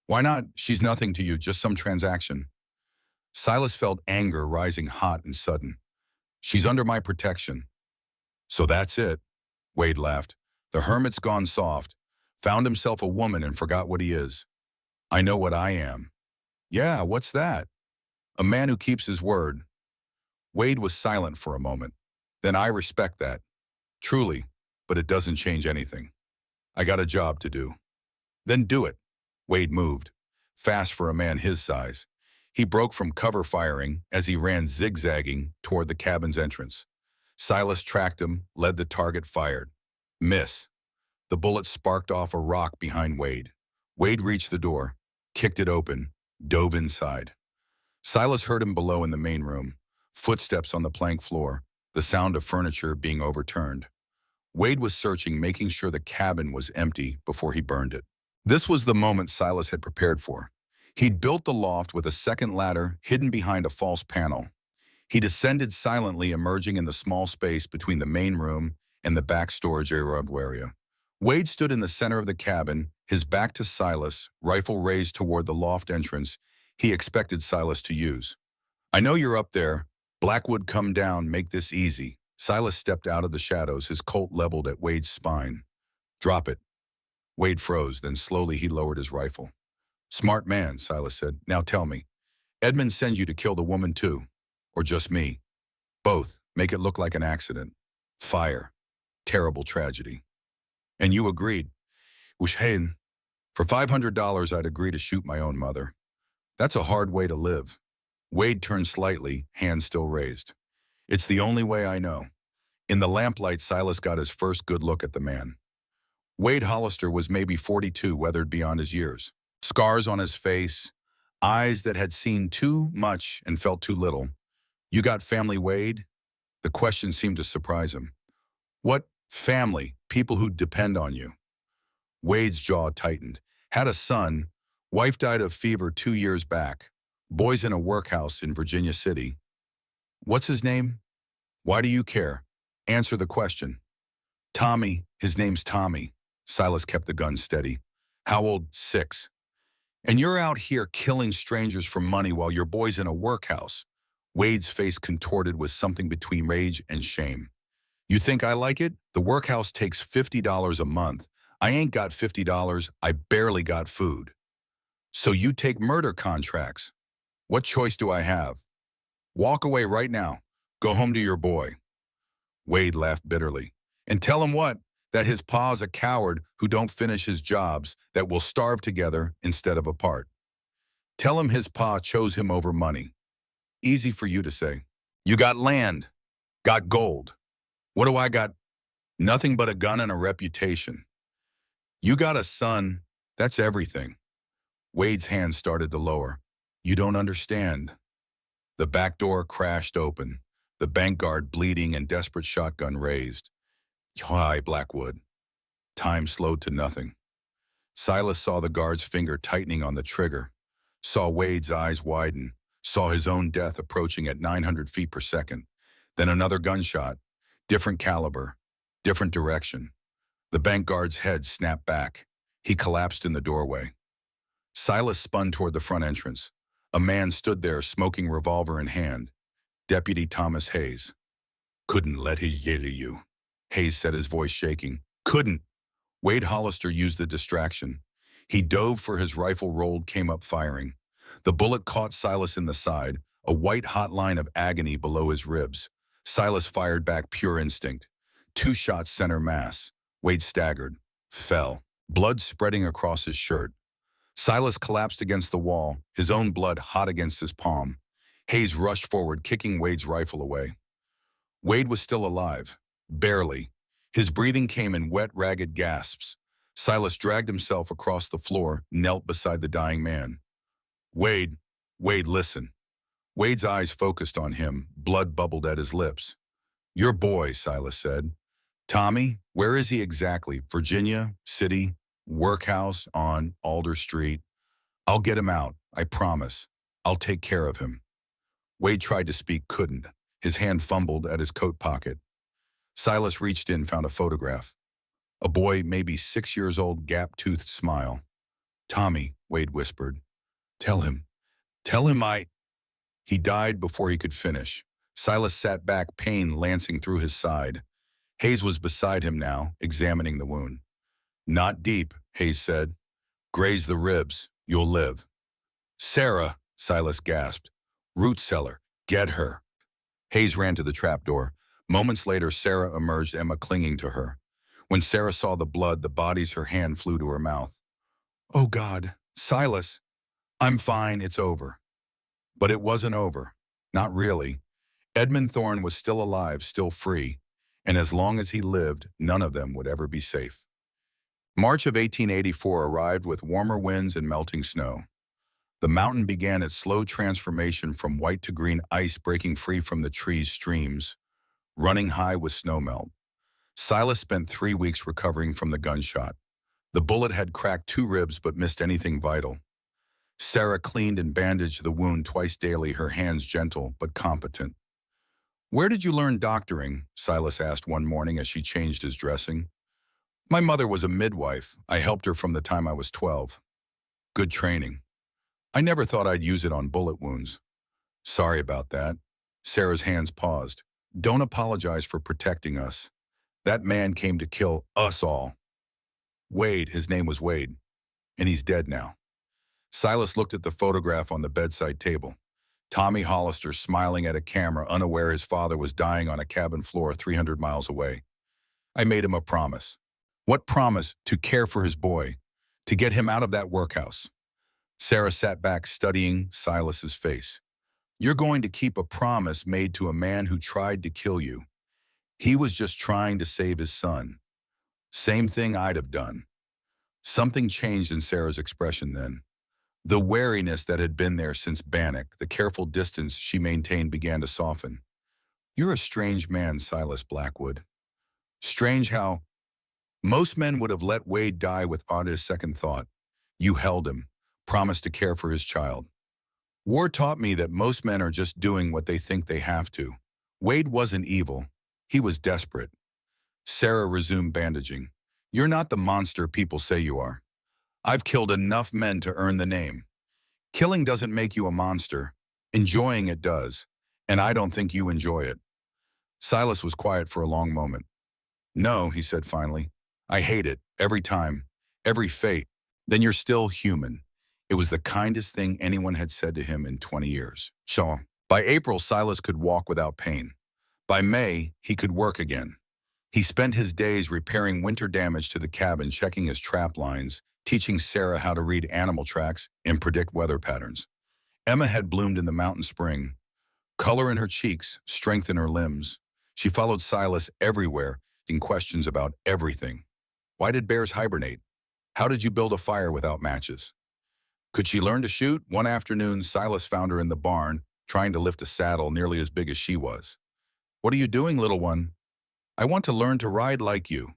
Why not? She's nothing to you, just some transaction. Silas felt anger rising hot and sudden. She's under my protection. So that's it. Wade laughed. The hermit's gone soft, found himself a woman and forgot what he is. I know what I am. Yeah, what's that? A man who keeps his word. Wade was silent for a moment. Then I respect that. Truly, but it doesn't change anything. I got a job to do. Then do it. Wade moved, fast for a man his size. He broke from cover firing as he ran zigzagging toward the cabin's entrance. Silas tracked him, led the target, fired. Miss. The bullet sparked off a rock behind Wade. Wade reached the door, kicked it open, dove inside. Silas heard him below in the main room, footsteps on the plank floor, the sound of furniture being overturned. Wade was searching, making sure the cabin was empty before he burned it. This was the moment Silas had prepared for. He'd built the loft with a second ladder hidden behind a false panel. He descended silently, emerging in the small space between the main room and the back storage area. Wade stood in the center of the cabin, his back to Silas, rifle raised toward the loft entrance he expected Silas to use. I know you're up there. Blackwood, come down, make this easy. Silas stepped out of the shadows, his Colt leveled at Wade's spine. Drop it. Wade froze, then slowly he lowered his rifle. Smart man, Silas said. Now tell me, Edmund sends you to kill the woman too? Or just me? Both. Make it look like an accident. Fire. Terrible tragedy. And you agreed. Wishhain. For $500 I'd agree to shoot my own mother. That's a hard way to live. Wade turned slightly, hands still raised. It's the only way I know. In the lamplight, Silas got his first good look at the man. Wade Hollister was maybe 42, weathered beyond his years. Scars on his face, eyes that had seen too much and felt too little. You got family, Wade? The question seemed to surprise him. What family? People who depend on you. Wade's jaw tightened. Had a son. Wife died of fever 2 years back. Boys in a workhouse in Virginia City. What's his name? Why do you care? Answer the question. Tommy. His name's Tommy. Silas kept the gun steady. How old? 6. And you're out here killing strangers for money while your boy's in a workhouse. Wade's face contorted with something between rage and shame. You think I like it? The workhouse takes $50 a month. I ain't got $50. I barely got food. So you take murder contracts. What choice do I have? Walk away right now. Go home to your boy. Wade laughed bitterly. And tell him what? That his pa's a coward who don't finish his jobs, that will starve together instead of apart. Tell him his pa chose him over money. Easy for you to say. You got land, got gold. What do I got? Nothing but a gun and a reputation. You got a son, that's everything. Wade's hands started to lower. You don't understand. The back door crashed open, the bank guard bleeding and desperate shotgun raised. Hi, Blackwood. Time slowed to nothing. Silas saw the guard's finger tightening on the trigger, saw Wade's eyes widen, saw his own death approaching at 900 feet per second. Then another gunshot, different caliber, different direction. The bank guard's head snapped back. He collapsed in the doorway. Silas spun toward the front entrance. A man stood there, smoking revolver in hand. Deputy Thomas Hayes. Couldn't let him yell at you. Hayes said, his voice shaking. Couldn't. Wade Hollister used the distraction. He dove for his rifle, rolled, came up firing. The bullet caught Silas in the side, a white hot line of agony below his ribs. Silas fired back, pure instinct. 2 shots center mass. Wade staggered, fell, blood spreading across his shirt. Silas collapsed against the wall, his own blood hot against his palm. Hayes rushed forward, kicking Wade's rifle away. Wade was still alive, barely. His breathing came in wet, ragged gasps. Silas dragged himself across the floor, knelt beside the dying man. Wade, listen. Wade's eyes focused on him, blood bubbled at his lips. Your boy, Silas said. Tommy, where is he exactly? Virginia, city, workhouse on Alder Street. I'll get him out, I promise. I'll take care of him. Wade tried to speak, couldn't. His hand fumbled at his coat pocket. Silas reached in, found a photograph. A boy, maybe 6 years old, gap-toothed smile. Tommy, Wade whispered. Tell him I... He died before he could finish. Silas sat back, pain lancing through his side. Hayes was beside him now, examining the wound. Not deep, Hayes said. Graze the ribs, you'll live. Sarah, Silas gasped. Root cellar, get her. Hayes ran to the trapdoor. Moments later, Sarah emerged, Emma clinging to her. When Sarah saw the blood, the bodies, her hand flew to her mouth. Oh God, Silas. I'm fine, it's over. But it wasn't over. Not really. Edmund Thorne was still alive, still free, and as long as he lived, none of them would ever be safe. March of 1884 arrived with warmer winds and melting snow. The mountain began its slow transformation from white to green ice breaking free from the trees' streams, running high with snowmelt. Silas spent 3 weeks recovering from the gunshot. The bullet had cracked 2 ribs but missed anything vital. Sarah cleaned and bandaged the wound twice daily, her hands gentle but competent. Where did you learn doctoring? Silas asked one morning as she changed his dressing. My mother was a midwife. I helped her from the time I was 12. Good training. I never thought I'd use it on bullet wounds. Sorry about that. Sarah's hands paused. Don't apologize for protecting us. That man came to kill us all. Wade, his name was Wade, and he's dead now. Silas looked at the photograph on the bedside table. Tommy Hollister smiling at a camera, unaware his father was dying on a cabin floor 300 miles away. I made him a promise. What promise? To care for his boy, to get him out of that workhouse. Sarah sat back, studying Silas's face. You're going to keep a promise made to a man who tried to kill you. He was just trying to save his son. Same thing I'd have done. Something changed in Sarah's expression then. The wariness that had been there since Bannock, the careful distance she maintained, began to soften. You're a strange man, Silas Blackwood. Strange how most men would have let Wade die without a second thought. You held him, promised to care for his child. War taught me that most men are just doing what they think they have to. Wade wasn't evil. He was desperate. Sarah resumed bandaging. You're not the monster people say you are. I've killed enough men to earn the name. Killing doesn't make you a monster. Enjoying it does. And I don't think you enjoy it." Silas was quiet for a long moment. "No," he said finally. "I hate it. Every time. Every fate." "Then you're still human." It was the kindest thing anyone had said to him in 20 years. So, by April, Silas could walk without pain. By May, he could work again. He spent his days repairing winter damage to the cabin, checking his trap lines, teaching Sarah how to read animal tracks and predict weather patterns. Emma had bloomed in the mountain spring, color in her cheeks, strength in her limbs. She followed Silas everywhere, asking questions about everything. Why did bears hibernate? How did you build a fire without matches? Could she learn to shoot? One afternoon, Silas found her in the barn, trying to lift a saddle nearly as big as she was. "What are you doing, little one?" "I want to learn to ride like you."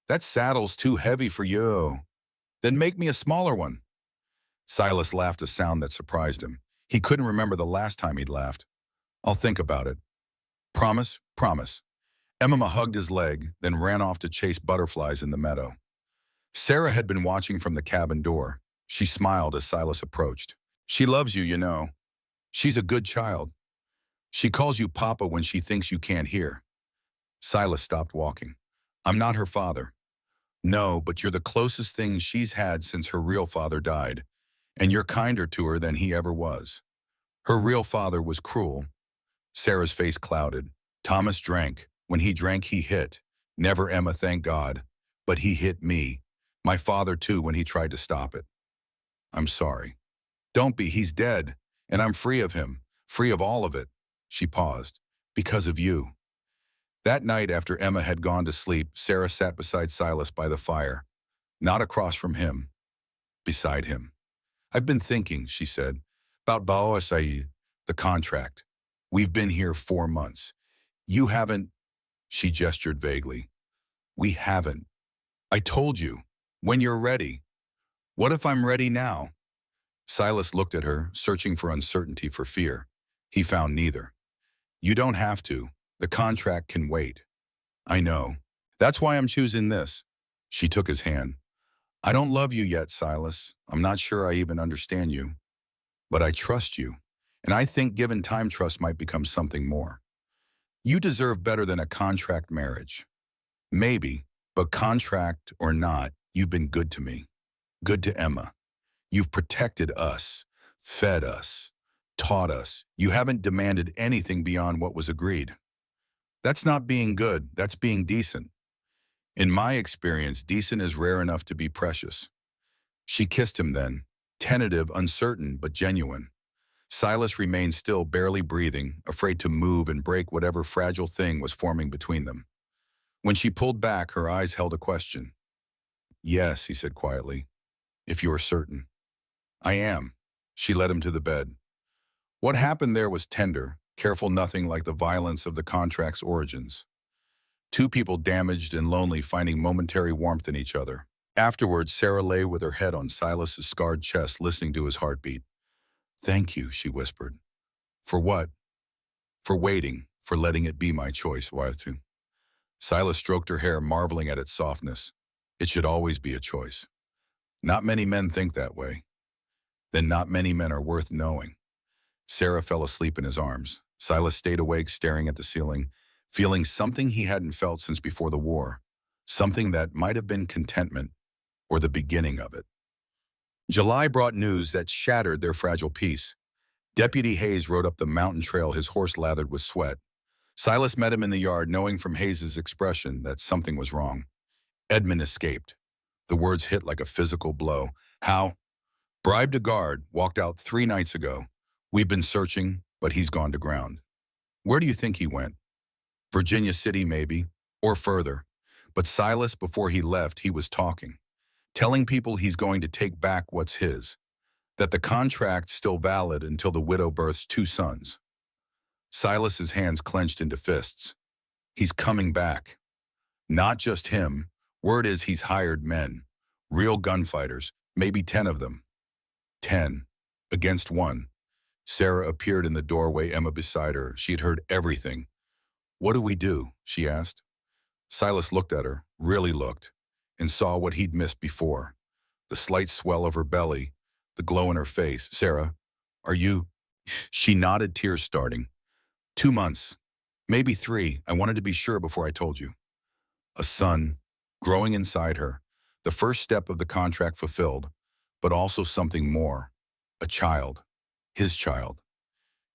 "That saddle's too heavy for you." "Then make me a smaller one." Silas laughed a sound that surprised him. He couldn't remember the last time he'd laughed. "I'll think about it." "Promise? Promise." Emma hugged his leg, then ran off to chase butterflies in the meadow. Sarah had been watching from the cabin door. She smiled as Silas approached. "She loves you, you know. She's a good child. She calls you Papa when she thinks you can't hear." Silas stopped walking. "I'm not her father." "No, but you're the closest thing she's had since her real father died, and you're kinder to her than he ever was. Her real father was cruel." Sarah's face clouded. "Thomas drank. When he drank, he hit. Never Emma, thank God. But he hit me. My father, too, when he tried to stop it." "I'm sorry." "Don't be. He's dead. And I'm free of him. Free of all of it." She paused. "Because of you." That night, after Emma had gone to sleep, Sarah sat beside Silas by the fire. Not across from him. Beside him. "I've been thinking," she said, "about Baoasai, the contract. We've been here 4 months. You haven't—" She gestured vaguely. "We haven't. I told you. When you're ready." "What if I'm ready now?" Silas looked at her, searching for uncertainty, for fear. He found neither. "You don't have to. The contract can wait." "I know. That's why I'm choosing this." She took his hand. "I don't love you yet, Silas. I'm not sure I even understand you. But I trust you. And I think given time, trust might become something more. You deserve better than a contract marriage. Maybe, but contract or not, you've been good to me. Good to Emma. You've protected us, fed us, taught us. You haven't demanded anything beyond what was agreed. That's not being good, that's being decent. In my experience, decent is rare enough to be precious." She kissed him then, tentative, uncertain, but genuine. Silas remained still, barely breathing, afraid to move and break whatever fragile thing was forming between them. When she pulled back, her eyes held a question. "Yes," he said quietly, "if you are certain." "I am." She led him to the bed. What happened there was tender, careful, nothing like the violence of the contract's origins. Two people damaged and lonely, finding momentary warmth in each other. Afterwards, Sarah lay with her head on Silas's scarred chest, listening to his heartbeat. "Thank you," she whispered. "For what?" "For waiting, for letting it be my choice, Waitu." Silas stroked her hair, marveling at its softness. It should always be a choice. Not many men think that way. Then not many men are worth knowing. Sarah fell asleep in his arms. Silas stayed awake, staring at the ceiling, feeling something he hadn't felt since before the war, something that might have been contentment or the beginning of it. July brought news that shattered their fragile peace. Deputy Hayes rode up the mountain trail, his horse lathered with sweat. Silas met him in the yard, knowing from Hayes's expression that something was wrong. Edmund escaped. The words hit like a physical blow. "How?" "Bribed a guard, walked out 3 nights ago. We've been searching, but he's gone to ground." "Where do you think he went?" "Virginia City, maybe, or further." But Silas, before he left, he was talking, telling people he's going to take back what's his, that the contract's still valid until the widow births 2 sons. Silas's hands clenched into fists. He's coming back. Not just him. Word is he's hired men, real gunfighters, maybe 10 of them. 10, against 1. Sarah appeared in the doorway, Emma beside her. She had heard everything. "What do we do?" she asked. Silas looked at her, really looked, and saw what he'd missed before. the slight swell of her belly, the glow in her face. "Sarah, are you?" She nodded, tears starting. "2 months. Maybe 3. I wanted to be sure before I told you." A son, growing inside her, the first step of the contract fulfilled, but also something more. A child. His child.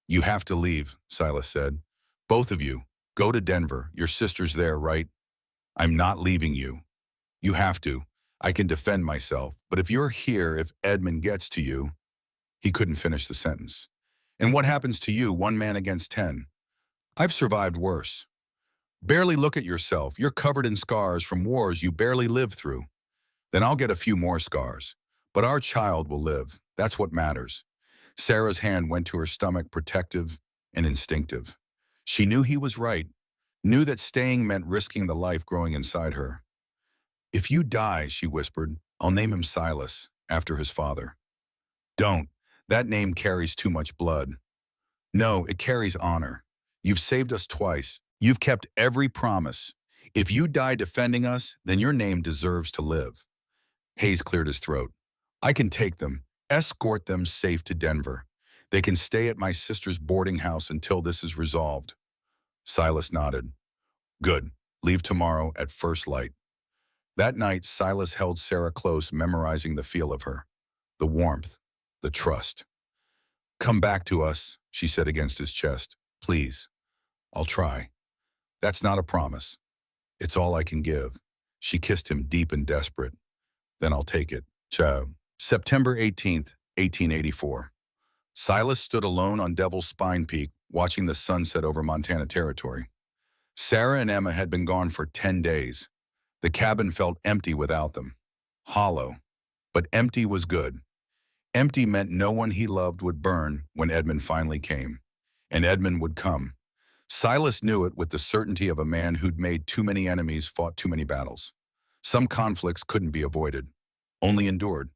"You have to leave," Silas said. "Both of you. Go to Denver. Your sister's there, right?" "I'm not leaving you. You have to. I can defend myself, but if you're here, if Edmund gets to you..." He couldn't finish the sentence. "And what happens to you, 1 man against 10? I've survived worse." "Barely look at yourself. You're covered in scars from wars you barely lived through." "Then I'll get a few more scars. But our child will live. That's what matters." Sarah's hand went to her stomach, protective and instinctive. She knew he was right, knew that staying meant risking the life growing inside her. "If you die," she whispered, "I'll name him Silas, after his father." "Don't. That name carries too much blood." "No, it carries honor. You've saved us twice. You've kept every promise. If you die defending us, then your name deserves to live." Hayes cleared his throat. "I can take them, escort them safe to Denver. They can stay at my sister's boarding house until this is resolved." Silas nodded. "Good. Leave tomorrow at first light." That night, Silas held Sarah close, memorizing the feel of her, the warmth, the trust. "Come back to us," she said against his chest. "Please." "I'll try." "That's not a promise. It's all I can give." She kissed him deep and desperate. "Then I'll take it." Ciao. September 18th, 1884. Silas stood alone on Devil's Spine Peak, watching the sunset over Montana Territory. Sarah and Emma had been gone for 10 days. The cabin felt empty without them. Hollow. But empty was good. Empty meant no one he loved would burn when Edmund finally came. And Edmund would come. Silas knew it with the certainty of a man who'd made too many enemies, fought too many battles. Some conflicts couldn't be avoided, only endured.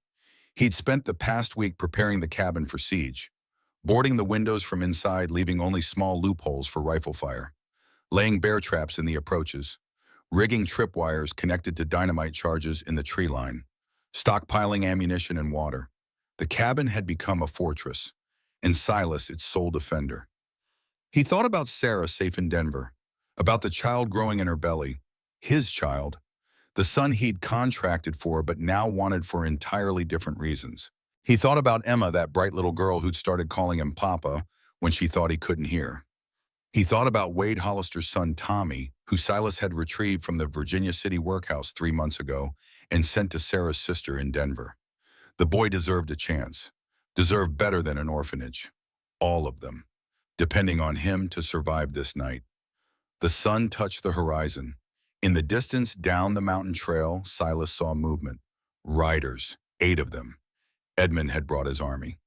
He'd spent the past week preparing the cabin for siege, boarding the windows from inside, leaving only small loopholes for rifle fire, laying bear traps in the approaches, rigging tripwires connected to dynamite charges in the tree line, stockpiling ammunition and water. The cabin had become a fortress, and Silas its sole defender. He thought about Sarah safe in Denver, about the child growing in her belly, his child, the son he'd contracted for but now wanted for entirely different reasons. He thought about Emma, that bright little girl who'd started calling him Papa when she thought he couldn't hear. He thought about Wade Hollister's son Tommy, who Silas had retrieved from the Virginia City workhouse 3 months ago and sent to Sarah's sister in Denver. The boy deserved a chance, deserved better than an orphanage. All of them, depending on him to survive this night. The sun touched the horizon. In the distance down the mountain trail, Silas saw movement. Riders, 8 of them. Edmund had brought his army.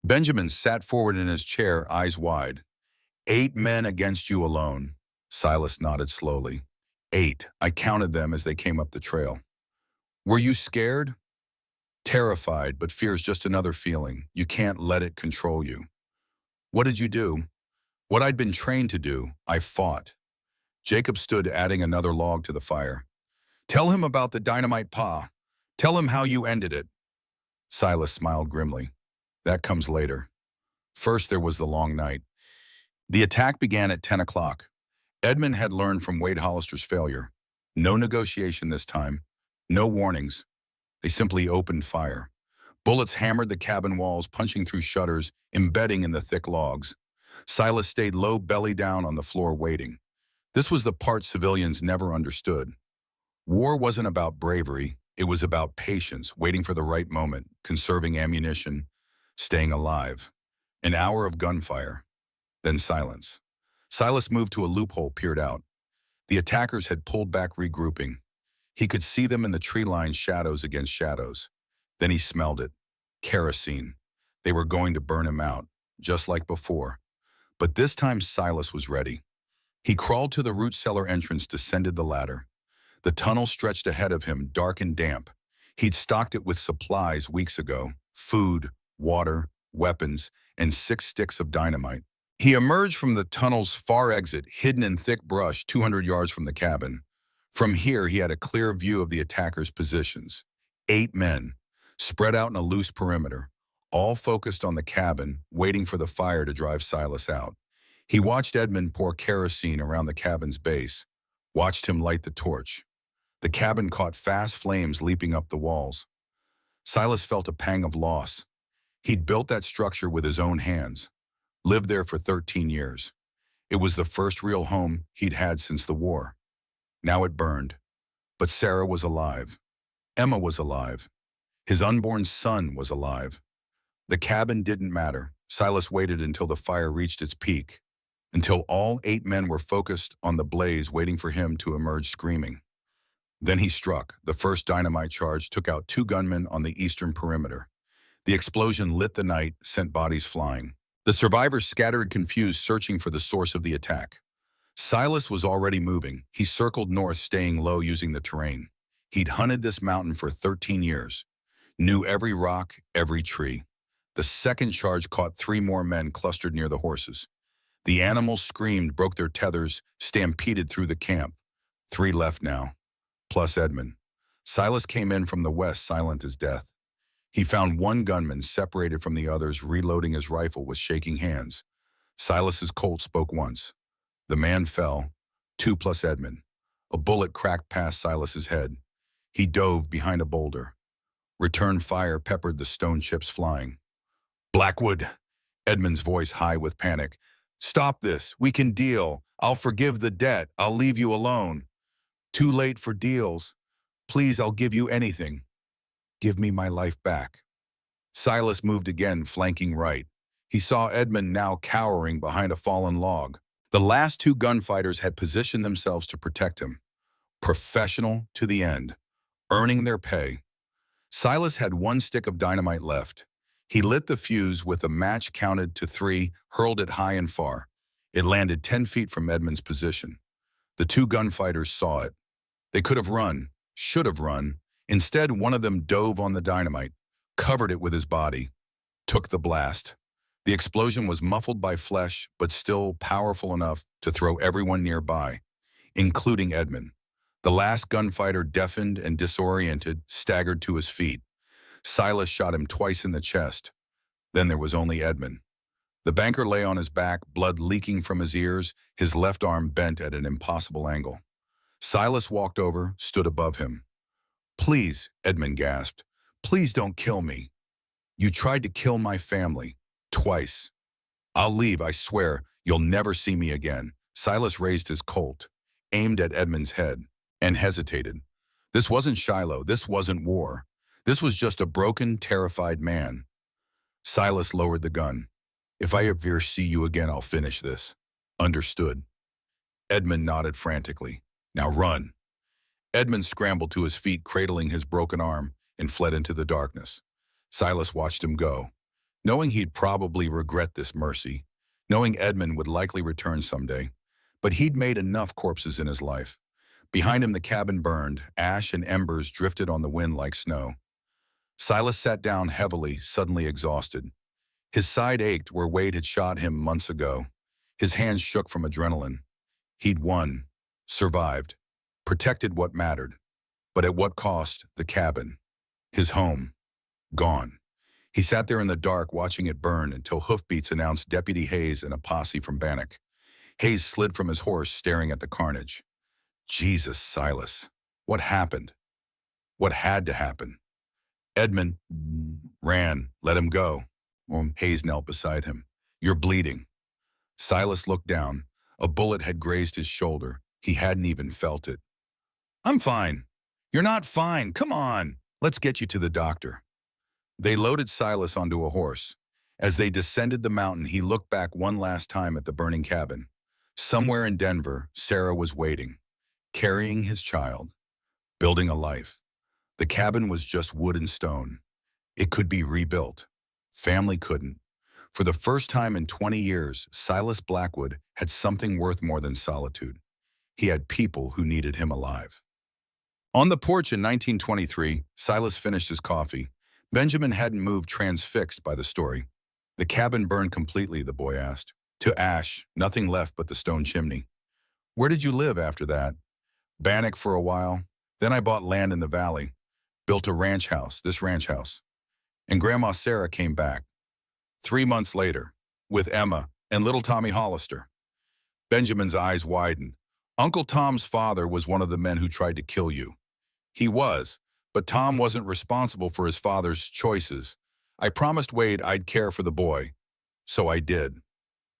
Benjamin sat forward in his chair, eyes wide. 8 men against you alone. Silas nodded slowly. 8. I counted them as they came up the trail. Were you scared? Terrified, but fear's just another feeling. You can't let it control you. What did you do? What I'd been trained to do. I fought. Jacob stood, adding another log to the fire. Tell him about the dynamite pa. Tell him how you ended it. Silas smiled grimly. That comes later. First there was the long night. The attack began at 10 o'clock. Edmund had learned from Wade Hollister's failure. No negotiation this time. No warnings. They simply opened fire. Bullets hammered the cabin walls, punching through shutters, embedding in the thick logs. Silas stayed low, belly down on the floor, waiting. This was the part civilians never understood. War wasn't about bravery. It was about patience, waiting for the right moment, conserving ammunition, staying alive. An hour of gunfire. Then silence. Silas moved to a loophole, peered out. The attackers had pulled back, regrouping. He could see them in the tree-line, shadows against shadows. Then he smelled it. Kerosene. They were going to burn him out, just like before. But this time Silas was ready. He crawled to the root cellar entrance, descended the ladder. The tunnel stretched ahead of him, dark and damp. He'd stocked it with supplies weeks ago. Food, water, weapons, and 6 sticks of dynamite. He emerged from the tunnel's far exit, hidden in thick brush 200 yards from the cabin. From here, he had a clear view of the attackers' positions. 8 men, spread out in a loose perimeter, all focused on the cabin, waiting for the fire to drive Silas out. He watched Edmund pour kerosene around the cabin's base, watched him light the torch. The cabin caught fast flames leaping up the walls. Silas felt a pang of loss. He'd built that structure with his own hands, lived there for 13 years. It was the first real home he'd had since the war. Now it burned. But Sarah was alive. Emma was alive. His unborn son was alive. The cabin didn't matter. Silas waited until the fire reached its peak, until all 8 men were focused on the blaze waiting for him to emerge screaming. Then he struck. The first dynamite charge took out 2 gunmen on the eastern perimeter. The explosion lit the night, sent bodies flying. The survivors scattered confused, searching for the source of the attack. Silas was already moving. He circled north, staying low using the terrain. He'd hunted this mountain for 13 years, knew every rock, every tree. The second charge caught 3 more men clustered near the horses. The animals screamed, broke their tethers, stampeded through the camp. 3 left now, plus Edmund. Silas came in from the west, silent as death. He found 1 gunman separated from the others, reloading his rifle with shaking hands. Silas's Colt spoke once. The man fell, 2 plus Edmund. A bullet cracked past Silas's head. He dove behind a boulder. Return fire peppered the stone chips flying. Blackwood, Edmund's voice high with panic. Stop this. We can deal. I'll forgive the debt. I'll leave you alone. Too late for deals. Please, I'll give you anything. Give me my life back. Silas moved again, flanking right. He saw Edmund now cowering behind a fallen log. The last 2 gunfighters had positioned themselves to protect him. Professional to the end, earning their pay. Silas had 1 stick of dynamite left. He lit the fuse with a match, counted to 3, hurled it high and far. It landed 10 feet from Edmund's position. The 2 gunfighters saw it. They could have run, should have run. Instead, one of them dove on the dynamite, covered it with his body, took the blast. The explosion was muffled by flesh, but still powerful enough to throw everyone nearby, including Edmund. The last gunfighter, deafened and disoriented, staggered to his feet. Silas shot him twice in the chest. Then there was only Edmund. The banker lay on his back, blood leaking from his ears, his left arm bent at an impossible angle. Silas walked over, stood above him. Please, Edmund gasped. Please don't kill me. You tried to kill my family. Twice. I'll leave, I swear. You'll never see me again. Silas raised his Colt, aimed at Edmund's head, and hesitated. This wasn't Shiloh. This wasn't war. This was just a broken, terrified man. Silas lowered the gun. If I ever see you again, I'll finish this. Understood. Edmund nodded frantically. Now run. Edmund scrambled to his feet, cradling his broken arm, and fled into the darkness. Silas watched him go, knowing he'd probably regret this mercy, knowing Edmund would likely return someday. But he'd made enough corpses in his life. Behind him, the cabin burned. Ash and embers drifted on the wind like snow. Silas sat down heavily, suddenly exhausted. His side ached where Wade had shot him months ago. His hands shook from adrenaline. He'd won, survived, protected what mattered. But at what cost? The cabin. His home. Gone. He sat there in the dark, watching it burn until hoofbeats announced Deputy Hayes and a posse from Bannock. Hayes slid from his horse, staring at the carnage. Jesus, Silas. What happened? What had to happen? Edmund ran. Let him go. Hayes knelt beside him. You're bleeding. Silas looked down. A bullet had grazed his shoulder. He hadn't even felt it. I'm fine. You're not fine. Come on. Let's get you to the doctor. They loaded Silas onto a horse. As they descended the mountain, he looked back one last time at the burning cabin. Somewhere in Denver, Sarah was waiting, carrying his child, building a life. The cabin was just wood and stone. It could be rebuilt. Family couldn't. For the first time in 20 years, Silas Blackwood had something worth more than solitude. He had people who needed him alive. On the porch in 1923, Silas finished his coffee. Benjamin hadn't moved, transfixed by the story. The cabin burned completely, the boy asked. To ash, nothing left but the stone chimney. Where did you live after that? Bannock for a while. Then I bought land in the valley. built a ranch house, this ranch house. And Grandma Sarah came back 3 months later with Emma and little Tommy Hollister. Benjamin's eyes widened. Uncle Tom's father was one of the men who tried to kill you. He was, but Tom wasn't responsible for his father's choices. I promised Wade I'd care for the boy, so I did.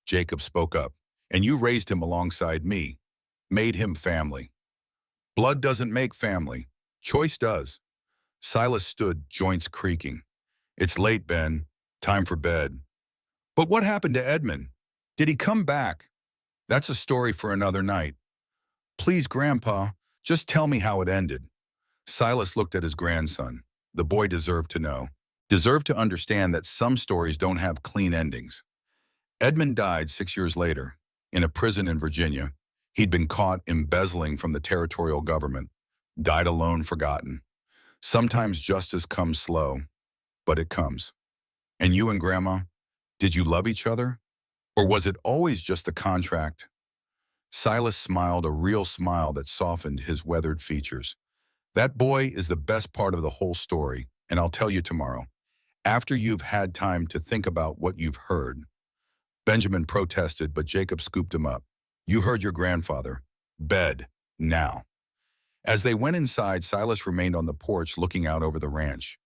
Jacob spoke up. And you raised him alongside me, made him family. Blood doesn't make family. Choice does. Silas stood, joints creaking. It's late, Ben. Time for bed. But what happened to Edmund? Did he come back? That's a story for another night. Please, Grandpa, just tell me how it ended. Silas looked at his grandson. The boy deserved to know. Deserved to understand that some stories don't have clean endings. Edmund died 6 years later, in a prison in Virginia. He'd been caught embezzling from the territorial government. Died alone, forgotten. Sometimes justice comes slow, but it comes. And you and Grandma, did you love each other? Or was it always just a contract? Silas smiled, a real smile that softened his weathered features. That boy is the best part of the whole story, and I'll tell you tomorrow, after you've had time to think about what you've heard. Benjamin protested, but Jacob scooped him up. You heard your grandfather. Bed, now. As they went inside, Silas remained on the porch looking out over the ranch.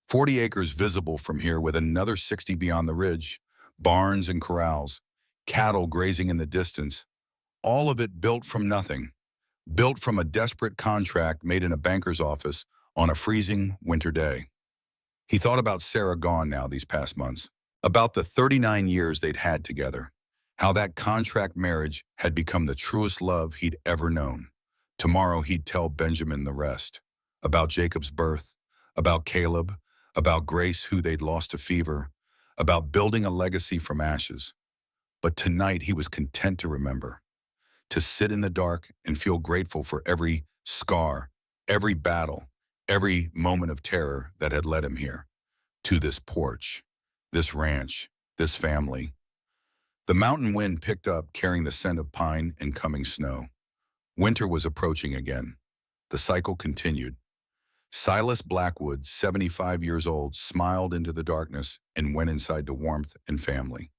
40 acres visible from here with another 60 beyond the ridge. Barns and corrals. Cattle grazing in the distance. All of it built from nothing. Built from a desperate contract made in a banker's office on a freezing winter day. He thought about Sarah gone now these past months. About the 39 years they'd had together. How that contract marriage had become the truest love he'd ever known. Tomorrow he'd tell Benjamin the rest. About Jacob's birth. About Caleb. About Grace, who they'd lost to fever. About building a legacy from ashes. But tonight he was content to remember. To sit in the dark and feel grateful for every scar, every battle, every moment of terror that had led him here. To this porch, this ranch, this family. The mountain wind picked up, carrying the scent of pine and coming snow. Winter was approaching again. The cycle continued. Silas Blackwood, 75 years old, smiled into the darkness and went inside to warmth and family.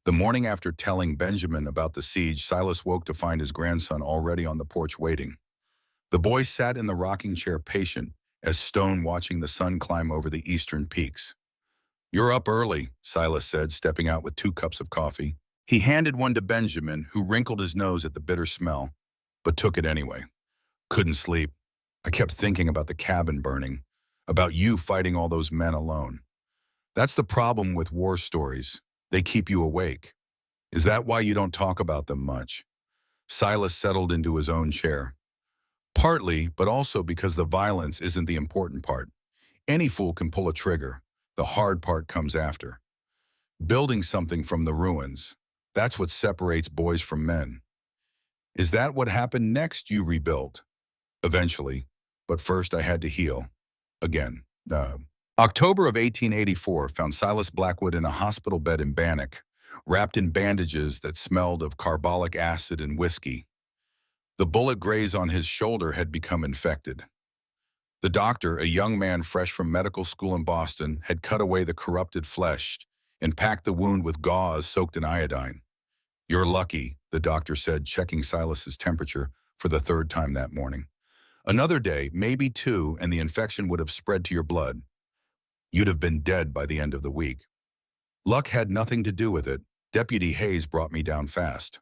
The morning after telling Benjamin about the siege, Silas woke to find his grandson already on the porch waiting. The boy sat in the rocking chair, patient as stone, watching the sun climb over the eastern peaks. You're up early, Silas said, stepping out with 2 cups of coffee. He handed one to Benjamin, who wrinkled his nose at the bitter smell, but took it anyway. Couldn't sleep. I kept thinking about the cabin burning, about you fighting all those men alone. That's the problem with war stories. They keep you awake. Is that why you don't talk about them much? Silas settled into his own chair. Partly, but also because the violence isn't the important part. Any fool can pull a trigger. The hard part comes after. Building something from the ruins. That's what separates boys from men. Is that what happened next? You rebuilt? Eventually. But first I had to heal. Again. October of 1884 found Silas Blackwood in a hospital bed in Bannock, wrapped in bandages that smelled of carbolic acid and whiskey. The bullet graze on his shoulder had become infected. The doctor, a young man fresh from medical school in Boston, had cut away the corrupted flesh and packed the wound with gauze soaked in iodine. You're lucky, the doctor said, checking Silas's temperature for the 3rd time that morning. Another day, maybe 2, and the infection would have spread to your blood. You'd have been dead by the end of the week. Luck had nothing to do with it. Deputy Hayes brought me down fast.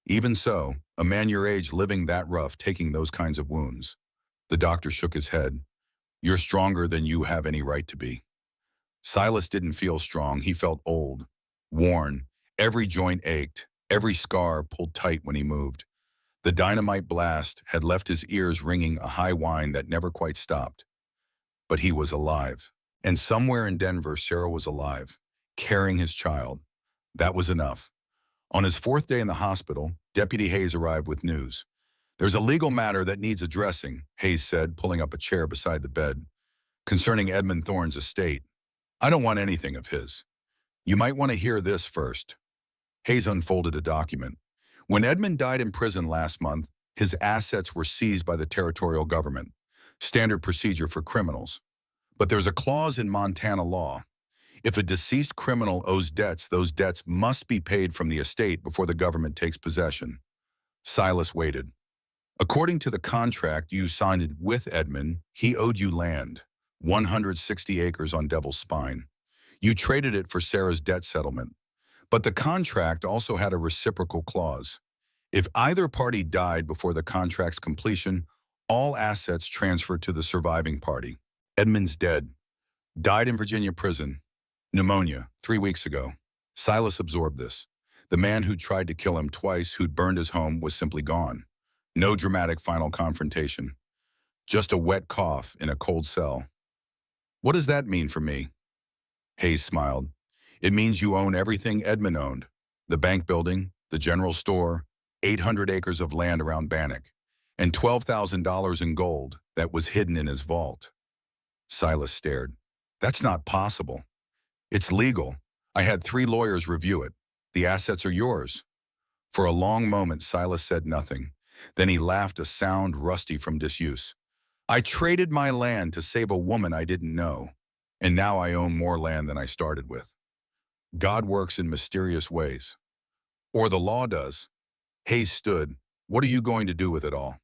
Even so, a man your age living that rough, taking those kinds of wounds. The doctor shook his head. You're stronger than you have any right to be. Silas didn't feel strong. He felt old, worn. Every joint ached. Every scar pulled tight when he moved. The dynamite blast had left his ears ringing a high whine that never quite stopped. But he was alive. And somewhere in Denver, Sarah was alive, carrying his child. That was enough. On his 4th day in the hospital, Deputy Hayes arrived with news. There's a legal matter that needs addressing, Hayes said, pulling up a chair beside the bed, concerning Edmund Thorne's estate. I don't want anything of his. You might want to hear this first. Hayes unfolded a document. When Edmund died in prison last month, his assets were seized by the territorial government. Standard procedure for criminals. But there's a clause in Montana law. If a deceased criminal owes debts, those debts must be paid from the estate before the government takes possession. Silas waited. According to the contract you signed with Edmund, he owed you land, 160 acres on Devil's Spine. You traded it for Sarah's debt settlement. But the contract also had a reciprocal clause. If either party died before the contract's completion, all assets transferred to the surviving party. Edmund's dead. Died in Virginia prison. Pneumonia, 3 weeks ago. Silas absorbed this. The man who'd tried to kill him twice, who'd burned his home, was simply gone. No dramatic final confrontation. Just a wet cough in a cold cell. What does that mean for me? Hayes smiled. It means you own everything Edmund owned. The bank building, the general store, 800 acres of land around Bannock, and $12,000 in gold that was hidden in his vault. Silas stared. That's not possible. It's legal. I had 3 lawyers review it. The assets are yours. For a long moment, Silas said nothing. Then he laughed, a sound rusty from disuse. I traded my land to save a woman I didn't know, and now I own more land than I started with. God works in mysterious ways. Or the law does. Hayes stood. What are you going to do with it all?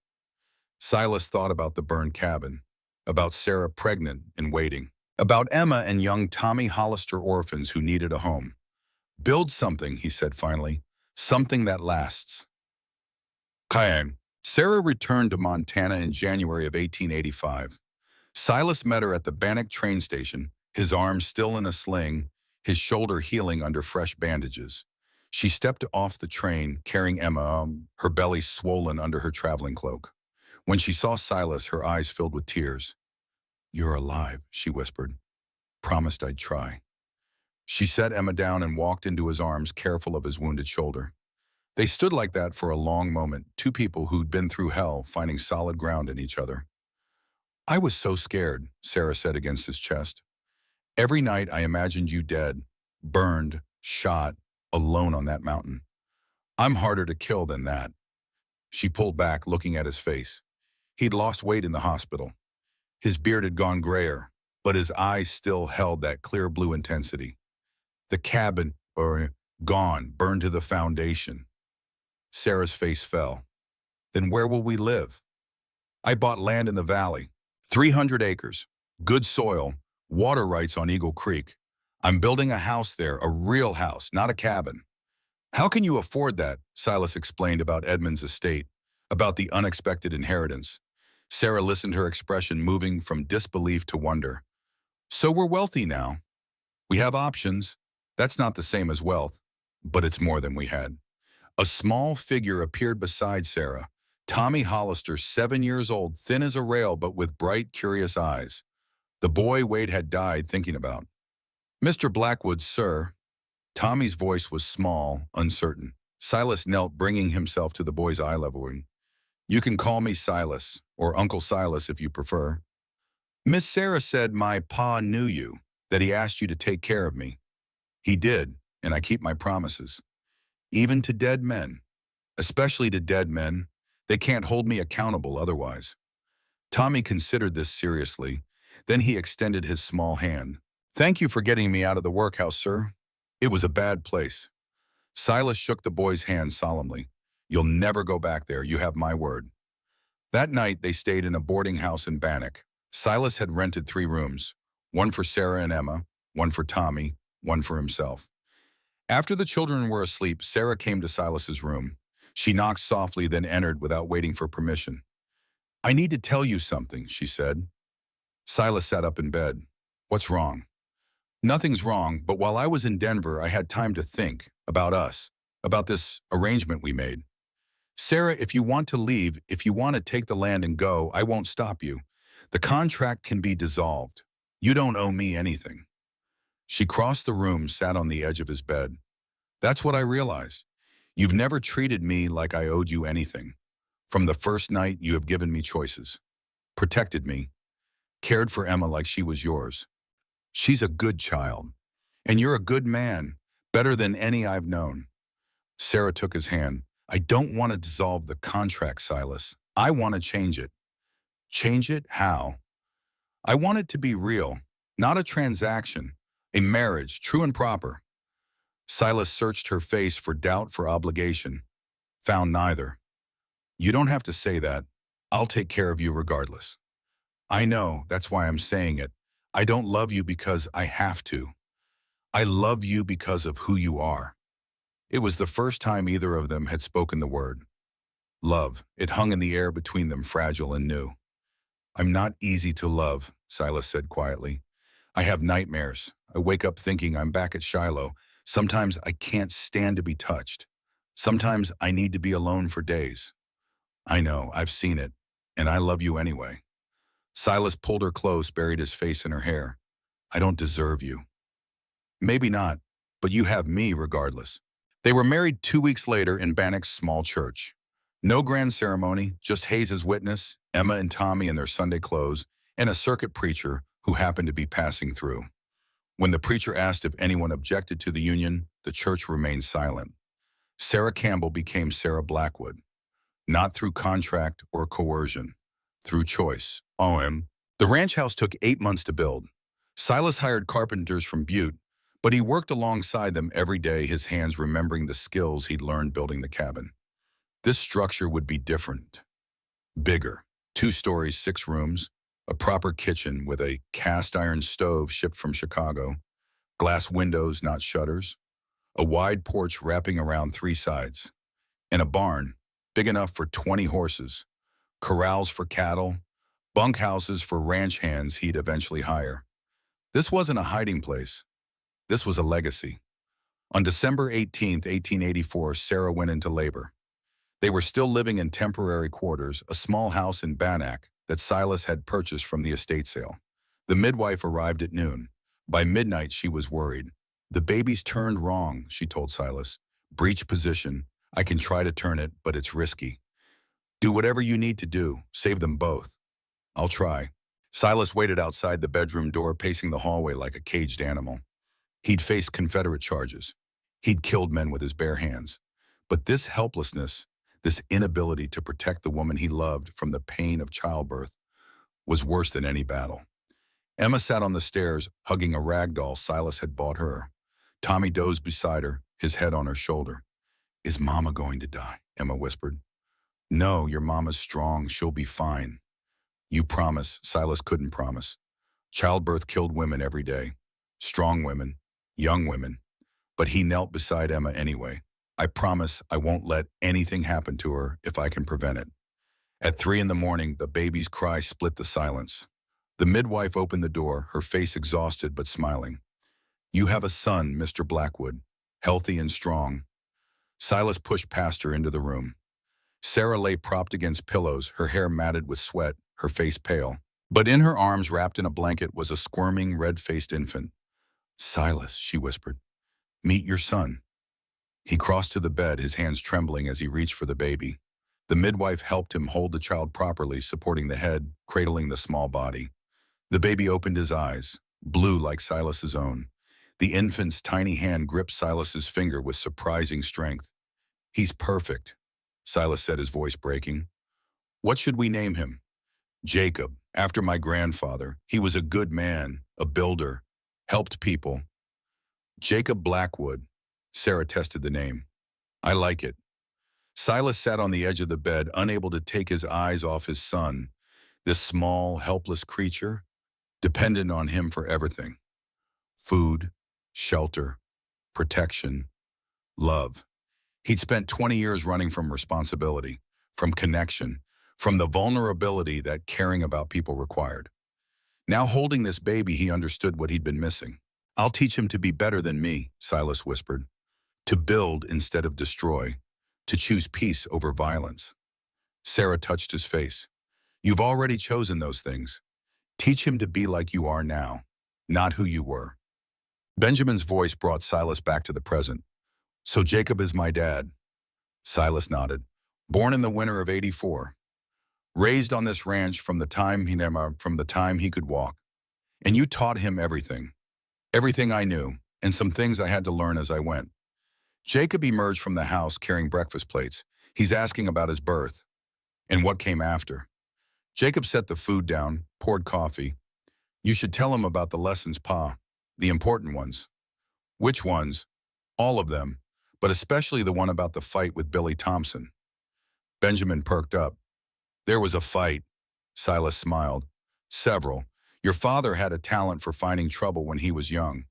Silas thought about the burned cabin, about Sarah pregnant and waiting, about Emma and young Tommy Hollister orphans who needed a home. Build something, he said finally, something that lasts. Cayenne. Sarah returned to Montana in January of 1885. Silas met her at the Bannock train station, his arm still in a sling, his shoulder healing under fresh bandages. She stepped off the train, carrying Emma, her belly swollen under her traveling cloak. When she saw Silas, her eyes filled with tears. You're alive, she whispered. Promised I'd try. She set Emma down and walked into his arms, careful of his wounded shoulder. They stood like that for a long moment, 2 people who'd been through hell, finding solid ground in each other. I was so scared, Sarah said against his chest. Every night I imagined you dead, burned, shot, alone on that mountain. I'm harder to kill than that. She pulled back, looking at his face. He'd lost weight in the hospital. His beard had gone grayer, but his eyes still held that clear blue intensity. The cabin, gone, burned to the foundation. Sarah's face fell. Then where will we live? I bought land in the valley, 300 acres, good soil, water rights on Eagle Creek. I'm building a house there, a real house, not a cabin. How can you afford that? Silas explained about Edmund's estate, about the unexpected inheritance. Sarah listened, her expression moving from disbelief to wonder. So we're wealthy now. We have options. That's not the same as wealth, but it's more than we had. A small figure appeared beside Sarah. Tommy Hollister, 7 years old, thin as a rail but with bright, curious eyes. The boy Wade had died thinking about. Mr. Blackwood, sir. Tommy's voice was small, uncertain. Silas knelt, bringing himself to the boy's eye level. You can call me Silas, or Uncle Silas if you prefer. Miss Sarah said my pa knew you, that he asked you to take care of me. He did, and I keep my promises. Even to dead men, especially to dead men, they can't hold me accountable otherwise. Tommy considered this seriously. Then he extended his small hand. Thank you for getting me out of the workhouse, sir. It was a bad place. Silas shook the boy's hand solemnly. You'll never go back there, you have my word. That night, they stayed in a boarding house in Bannock. Silas had rented 3 rooms, one for Sarah and Emma, one for Tommy, one for himself. After the children were asleep, Sarah came to Silas's room. She knocked softly, then entered without waiting for permission. I need to tell you something, she said. Silas sat up in bed. What's wrong? Nothing's wrong, but while I was in Denver, I had time to think about us, about this arrangement we made. Sarah, if you want to leave, if you want to take the land and go, I won't stop you. The contract can be dissolved. You don't owe me anything. She crossed the room, sat on the edge of his bed. That's what I realized. You've never treated me like I owed you anything. From the first night, you have given me choices, protected me, cared for Emma like she was yours. She's a good child, and you're a good man, better than any I've known. Sarah took his hand. I don't want to dissolve the contract, Silas. I want to change it. Change it? How? I want it to be real, not a transaction, a marriage, true and proper. Silas searched her face for doubt, for obligation, found neither. You don't have to say that. I'll take care of you regardless. I know, that's why I'm saying it. I don't love you because I have to. I love you because of who you are. It was the first time either of them had spoken the word. Love. It hung in the air between them, fragile and new. I'm not easy to love, Silas said quietly. I have nightmares. I wake up thinking I'm back at Shiloh. Sometimes I can't stand to be touched. Sometimes I need to be alone for days. I know, I've seen it, and I love you anyway. Silas pulled her close, buried his face in her hair. I don't deserve you. Maybe not, but you have me regardless. They were married 2 weeks later in Bannock's small church. No grand ceremony, just Hayes' witness, Emma and Tommy in their Sunday clothes, and a circuit preacher who happened to be passing through. When the preacher asked if anyone objected to the union, the church remained silent. Sarah Campbell became Sarah Blackwood, not through contract or coercion, through choice. The ranch house took 8 months to build. Silas hired carpenters from Butte, but he worked alongside them every day, his hands remembering the skills he'd learned building the cabin. This structure would be different. Bigger. 2 stories, 6 rooms, a proper kitchen with a cast iron stove shipped from Chicago, glass windows, not shutters, a wide porch wrapping around 3 sides, and a barn big enough for 20 horses, corrals for cattle, bunkhouses for ranch hands he'd eventually hire. This wasn't a hiding place. This was a legacy. On December 18, 1884, Sarah went into labor. They were still living in temporary quarters, a small house in Bannock that Silas had purchased from the estate sale. The midwife arrived at noon. By midnight, she was worried. The baby's turned wrong, she told Silas. Breech position. I can try to turn it, but it's risky. Do whatever you need to do. Save them both. I'll try. Silas waited outside the bedroom door, pacing the hallway like a caged animal. He'd faced Confederate charges. He'd killed men with his bare hands. But this helplessness, this inability to protect the woman he loved from the pain of childbirth, was worse than any battle. Emma sat on the stairs, hugging a rag doll Silas had bought her. Tommy dozed beside her, his head on her shoulder. Is Mama going to die? Emma whispered. No, your Mama's strong. She'll be fine. You promise. Silas couldn't promise. Childbirth killed women every day. Strong women, young women. But he knelt beside Emma anyway. I promise I won't let anything happen to her if I can prevent it. At 3 a.m, the baby's cry split the silence. The midwife opened the door, her face exhausted but smiling. You have a son, Mr. Blackwood, healthy and strong. Silas pushed past her into the room. Sarah lay propped against pillows, her hair matted with sweat, her face pale. But in her arms, wrapped in a blanket, was a squirming, red-faced infant. Silas, she whispered, meet your son. He crossed to the bed, his hands trembling as he reached for the baby. The midwife helped him hold the child properly, supporting the head, cradling the small body. The baby opened his eyes, blue like Silas's own. The infant's tiny hand gripped Silas's finger with surprising strength. He's perfect, Silas said, his voice breaking. What should we name him? Jacob, after my grandfather. He was a good man, a builder, helped people. Jacob Blackwood. Sarah tested the name. I like it. Silas sat on the edge of the bed, unable to take his eyes off his son, this small, helpless creature, dependent on him for everything. Food, shelter, protection, love. He'd spent 20 years running from responsibility, from connection, from the vulnerability that caring about people required. Now holding this baby, he understood what he'd been missing. I'll teach him to be better than me, Silas whispered. To build instead of destroy, to choose peace over violence. Sarah touched his face. You've already chosen those things. Teach him to be like you are now, not who you were. Benjamin's voice brought Silas back to the present. So Jacob is my dad. Silas nodded. Born in the winter of '84. Raised on this ranch from the time he could walk. And you taught him everything. Everything I knew, and some things I had to learn as I went. Jacob emerged from the house carrying breakfast plates. He's asking about his birth and what came after. Jacob set the food down, poured coffee. You should tell him about the lessons, Pa. The important ones. Which ones? All of them, but especially the one about the fight with Billy Thompson. Benjamin perked up. There was a fight. Silas smiled. Several. Your father had a talent for finding trouble when he was young.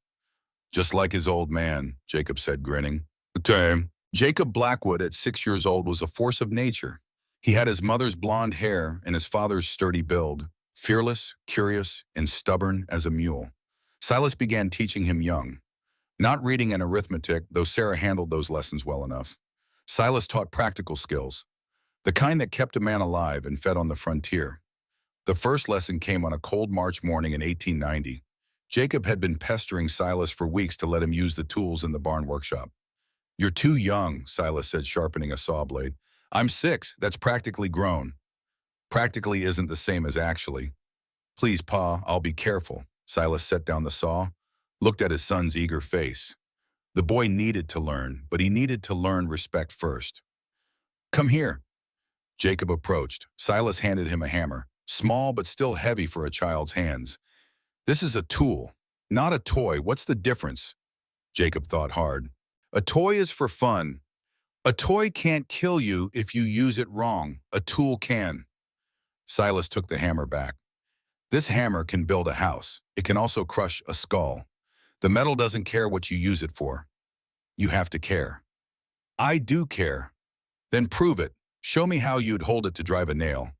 Just like his old man, Jacob said, grinning. Okay. Jacob Blackwood at 6 years old was a force of nature. He had his mother's blonde hair and his father's sturdy build, fearless, curious, and stubborn as a mule. Silas began teaching him young. Not reading and arithmetic, though Sarah handled those lessons well enough. Silas taught practical skills, the kind that kept a man alive and fed on the frontier. The first lesson came on a cold March morning in 1890. Jacob had been pestering Silas for weeks to let him use the tools in the barn workshop. You're too young, Silas said, sharpening a saw blade. I'm 6, that's practically grown. Practically isn't the same as actually. Please, Pa, I'll be careful. Silas set down the saw, looked at his son's eager face. The boy needed to learn, but he needed to learn respect first. Come here. Jacob approached. Silas handed him a hammer, small but still heavy for a child's hands. This is a tool, not a toy. What's the difference? Jacob thought hard. A toy is for fun. A toy can't kill you if you use it wrong. A tool can. Silas took the hammer back. This hammer can build a house. It can also crush a skull. The metal doesn't care what you use it for. You have to care. I do care. Then prove it. Show me how you'd hold it to drive a nail.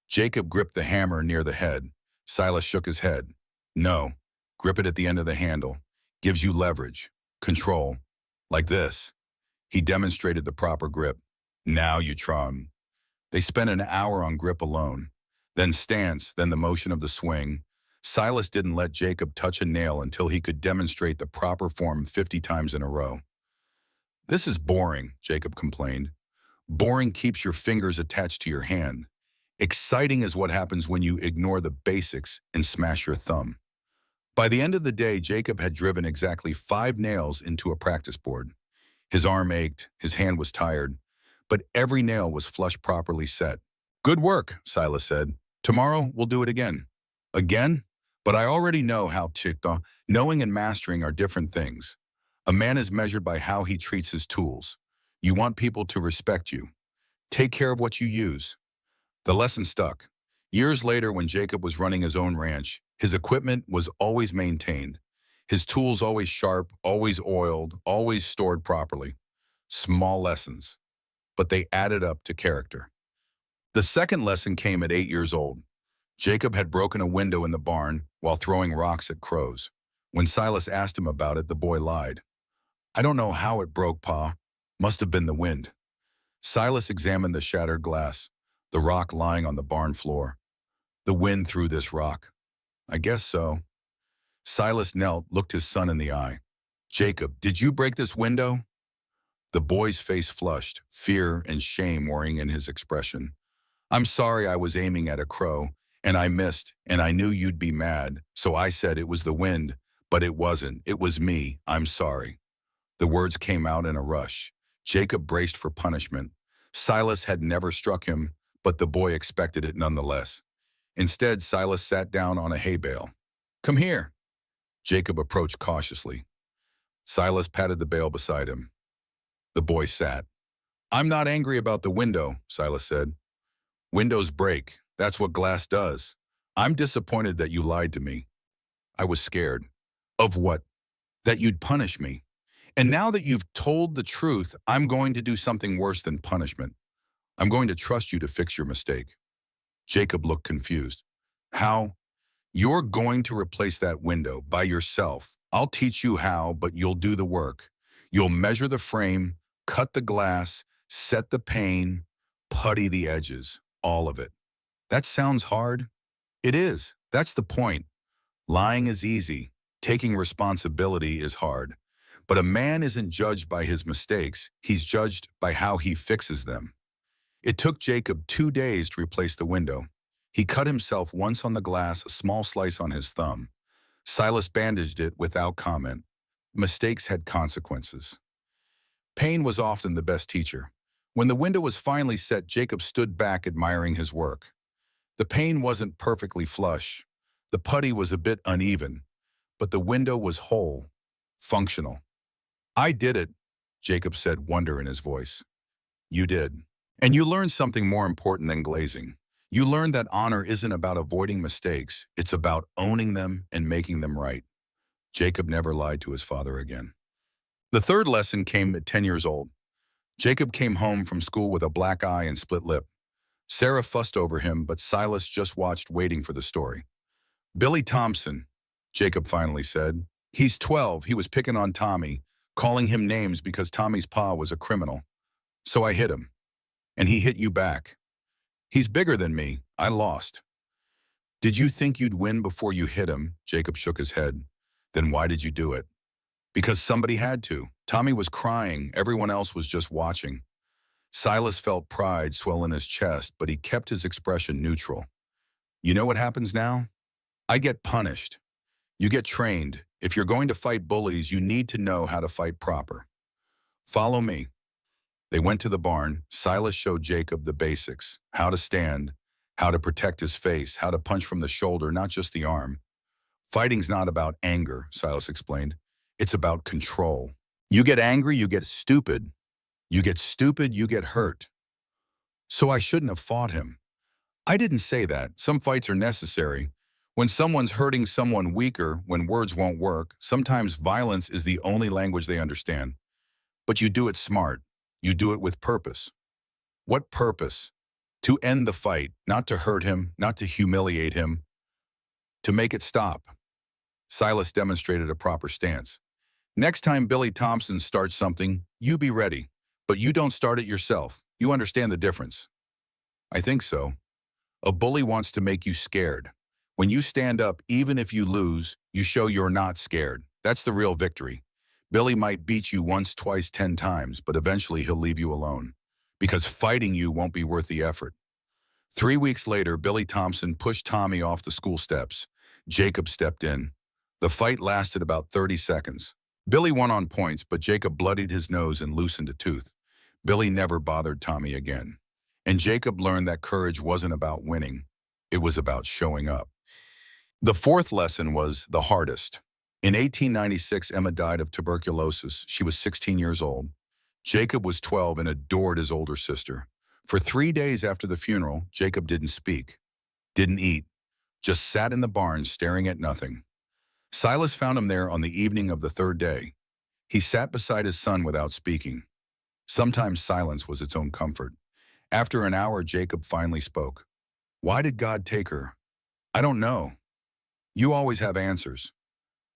Jacob gripped the hammer near the head. Silas shook his head. No. Grip it at the end of the handle. Gives you leverage. Control. Like this. He demonstrated the proper grip. Now you try 'em. They spent an hour on grip alone. Then stance, then the motion of the swing. Silas didn't let Jacob touch a nail until he could demonstrate the proper form 50 times in a row. This is boring, Jacob complained. Boring keeps your fingers attached to your hand. Exciting is what happens when you ignore the basics and smash your thumb. By the end of the day, Jacob had driven exactly 5 nails into a practice board. His arm ached, his hand was tired, but every nail was flush properly set. Good work, Silas said. Tomorrow we'll do it again. Again? But I already know how to. Knowing and mastering are different things. A man is measured by how he treats his tools. You want people to respect you. Take care of what you use. The lesson stuck. Years later, when Jacob was running his own ranch, his equipment was always maintained. His tools always sharp, always oiled, always stored properly. Small lessons, but they added up to character. The second lesson came at 8 years old. Jacob had broken a window in the barn while throwing rocks at crows. When Silas asked him about it, the boy lied. I don't know how it broke, Pa. Must have been the wind. Silas examined the shattered glass, the rock lying on the barn floor. The wind threw this rock. I guess so. Silas knelt, looked his son in the eye. Jacob, did you break this window? The boy's face flushed, fear and shame worrying in his expression. I'm sorry, I was aiming at a crow, and I missed, and I knew you'd be mad, so I said it was the wind, but it wasn't. It was me. I'm sorry. The words came out in a rush. Jacob braced for punishment. Silas had never struck him, but the boy expected it nonetheless. Instead, Silas sat down on a hay bale. Come here. Jacob approached cautiously. Silas patted the bale beside him. The boy sat. I'm not angry about the window, Silas said. Windows break. That's what glass does. I'm disappointed that you lied to me. I was scared. Of what? That you'd punish me. And now that you've told the truth, I'm going to do something worse than punishment. I'm going to trust you to fix your mistake. Jacob looked confused. How? You're going to replace that window by yourself. I'll teach you how, but you'll do the work. You'll measure the frame, cut the glass, set the pane, putty the edges, all of it. That sounds hard. It is. That's the point. Lying is easy. Taking responsibility is hard. But a man isn't judged by his mistakes. He's judged by how he fixes them. It took Jacob 2 days to replace the window. He cut himself once on the glass, a small slice on his thumb. Silas bandaged it without comment. Mistakes had consequences. Pain was often the best teacher. When the window was finally set, Jacob stood back admiring his work. The pane wasn't perfectly flush. The putty was a bit uneven, but the window was whole, functional. I did it, Jacob said, wonder in his voice. You did. And you learned something more important than glazing. You learned that honor isn't about avoiding mistakes, it's about owning them and making them right. Jacob never lied to his father again. The third lesson came at 10 years old. Jacob came home from school with a black eye and split lip. Sarah fussed over him, but Silas just watched, waiting for the story. Billy Thompson, Jacob finally said. He's 12. He was picking on Tommy, calling him names because Tommy's pa was a criminal. So I hit him. And he hit you back. He's bigger than me. I lost. Did you think you'd win before you hit him? Jacob shook his head. Then why did you do it? Because somebody had to. Tommy was crying. Everyone else was just watching. Silas felt pride swell in his chest, but he kept his expression neutral. You know what happens now? I get punished. You get trained. If you're going to fight bullies, you need to know how to fight proper. Follow me. They went to the barn. Silas showed Jacob the basics: how to stand, how to protect his face, how to punch from the shoulder, not just the arm. Fighting's not about anger, Silas explained. It's about control. You get angry, you get stupid. You get stupid, you get hurt. So I shouldn't have fought him. I didn't say that. Some fights are necessary. When someone's hurting someone weaker, when words won't work, sometimes violence is the only language they understand. But you do it smart. You do it with purpose. What purpose? To end the fight, not to hurt him, not to humiliate him, to make it stop. Silas demonstrated a proper stance. Next time Billy Thompson starts something, you be ready. But you don't start it yourself. You understand the difference. I think so. A bully wants to make you scared. When you stand up, even if you lose, you show you're not scared. That's the real victory. Billy might beat you once, twice, 10 times, but eventually he'll leave you alone. Because fighting you won't be worth the effort. 3 weeks later, Billy Thompson pushed Tommy off the school steps. Jacob stepped in. The fight lasted about 30 seconds. Billy won on points, but Jacob bloodied his nose and loosened a tooth. Billy never bothered Tommy again. And Jacob learned that courage wasn't about winning. It was about showing up. The fourth lesson was the hardest. In 1896, Emma died of tuberculosis. She was 16 years old. Jacob was 12 and adored his older sister. For 3 days after the funeral, Jacob didn't speak, didn't eat, just sat in the barn staring at nothing. Silas found him there on the evening of the third day. He sat beside his son without speaking. Sometimes silence was its own comfort. After an hour, Jacob finally spoke. Why did God take her? I don't know. You always have answers.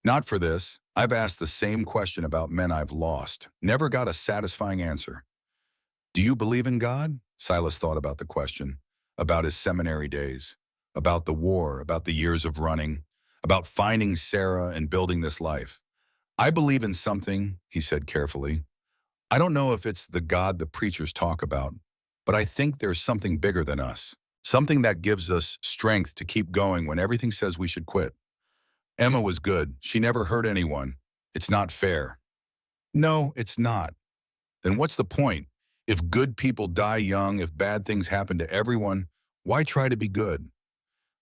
Not for this. I've asked the same question about men I've lost. Never got a satisfying answer. Do you believe in God? Silas thought about the question, about his seminary days, about the war, about the years of running, about finding Sarah and building this life. I believe in something, he said carefully. I don't know if it's the God the preachers talk about, but I think there's something bigger than us. Something that gives us strength to keep going when everything says we should quit. Emma was good. She never hurt anyone. It's not fair. No, it's not. Then what's the point? If good people die young, if bad things happen to everyone, why try to be good?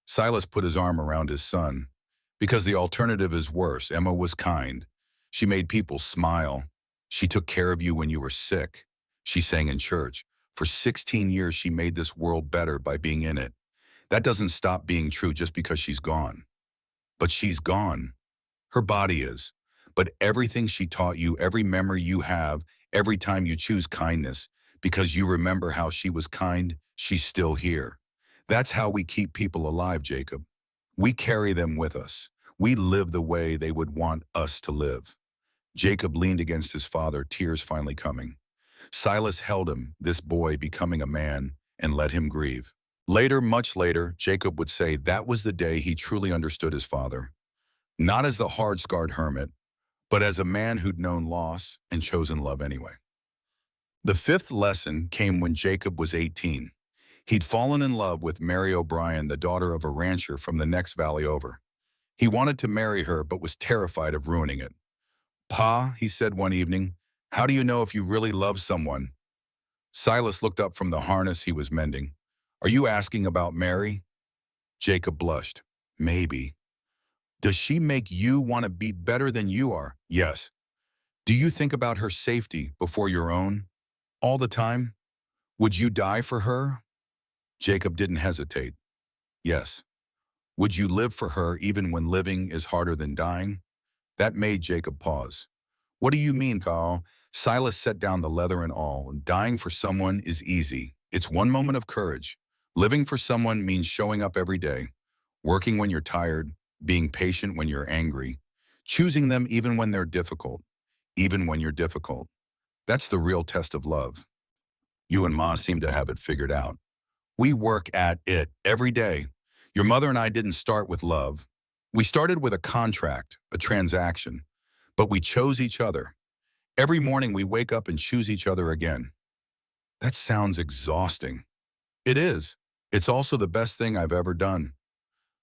Silas put his arm around his son. Because the alternative is worse. Emma was kind. She made people smile. She took care of you when you were sick. She sang in church. For 16 years, she made this world better by being in it. That doesn't stop being true just because she's gone. But she's gone. Her body is. But everything she taught you, every memory you have, every time you choose kindness, because you remember how she was kind, she's still here. That's how we keep people alive, Jacob. We carry them with us. We live the way they would want us to live. Jacob leaned against his father, tears finally coming. Silas held him, this boy becoming a man, and let him grieve. Later, much later, Jacob would say that was the day he truly understood his father. Not as the hard-scarred hermit, but as a man who'd known loss and chosen love anyway. The fifth lesson came when Jacob was 18. He'd fallen in love with Mary O'Brien, the daughter of a rancher from the next valley over. He wanted to marry her, but was terrified of ruining it. Pa, he said one evening, how do you know if you really love someone? Silas looked up from the harness he was mending. Are you asking about Mary? Jacob blushed. Maybe. Does she make you want to be better than you are? Yes. Do you think about her safety before your own? All the time? Would you die for her? Jacob didn't hesitate. Yes. Would you live for her even when living is harder than dying? That made Jacob pause. What do you mean, Carl? Silas set down the leather and all. Dying for someone is easy. It's one moment of courage. Living for someone means showing up every day, working when you're tired, being patient when you're angry, choosing them even when they're difficult, even when you're difficult. That's the real test of love. You and Ma seem to have it figured out. We work at it every day. Your mother and I didn't start with love. We started with a contract, a transaction, but we chose each other. Every morning we wake up and choose each other again. That sounds exhausting. It is. It's also the best thing I've ever done.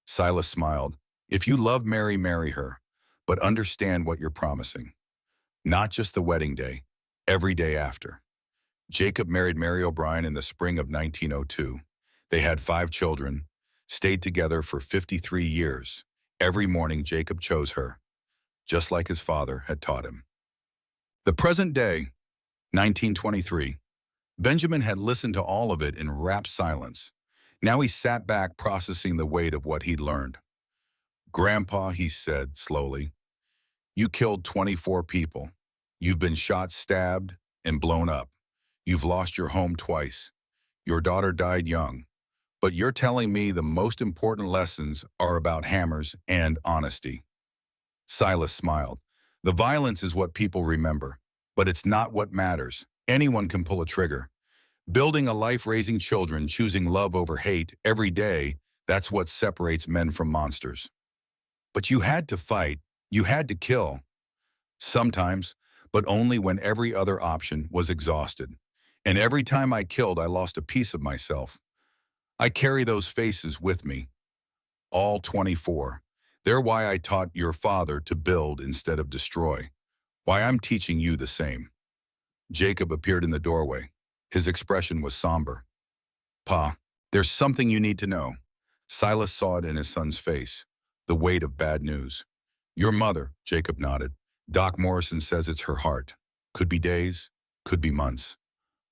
Silas smiled. If you love Mary, marry her, but understand what you're promising. Not just the wedding day, every day after. Jacob married Mary O'Brien in the spring of 1902. They had 5 children, stayed together for 53 years. Every morning Jacob chose her, just like his father had taught him. The present day, 1923. Benjamin had listened to all of it in rapt silence. Now he sat back processing the weight of what he'd learned. Grandpa, he said slowly, you killed 24 people. You've been shot, stabbed, and blown up. You've lost your home twice. Your daughter died young. But you're telling me the most important lessons are about hammers and honesty. Silas smiled. The violence is what people remember, but it's not what matters. Anyone can pull a trigger. Building a life, raising children, choosing love over hate every day, that's what separates men from monsters. But you had to fight. You had to kill. Sometimes, but only when every other option was exhausted. And every time I killed, I lost a piece of myself. I carry those faces with me. All 24. They're why I taught your father to build instead of destroy. Why I'm teaching you the same. Jacob appeared in the doorway. His expression was somber. Pa, there's something you need to know. Silas saw it in his son's face. The weight of bad news. Your mother, Jacob nodded. Doc Morrison says it's her heart. Could be days, could be months.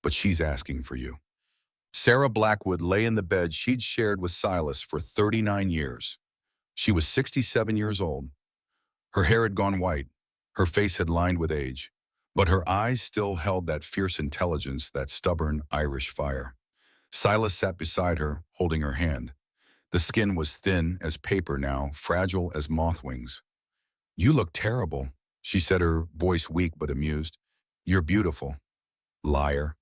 But she's asking for you. Sarah Blackwood lay in the bed she'd shared with Silas for 39 years. She was 67 years old. Her hair had gone white. Her face had lined with age. But her eyes still held that fierce intelligence, that stubborn Irish fire. Silas sat beside her, holding her hand. The skin was thin as paper now, fragile as moth wings. You look terrible, she said, her voice weak but amused. You're beautiful. Liar.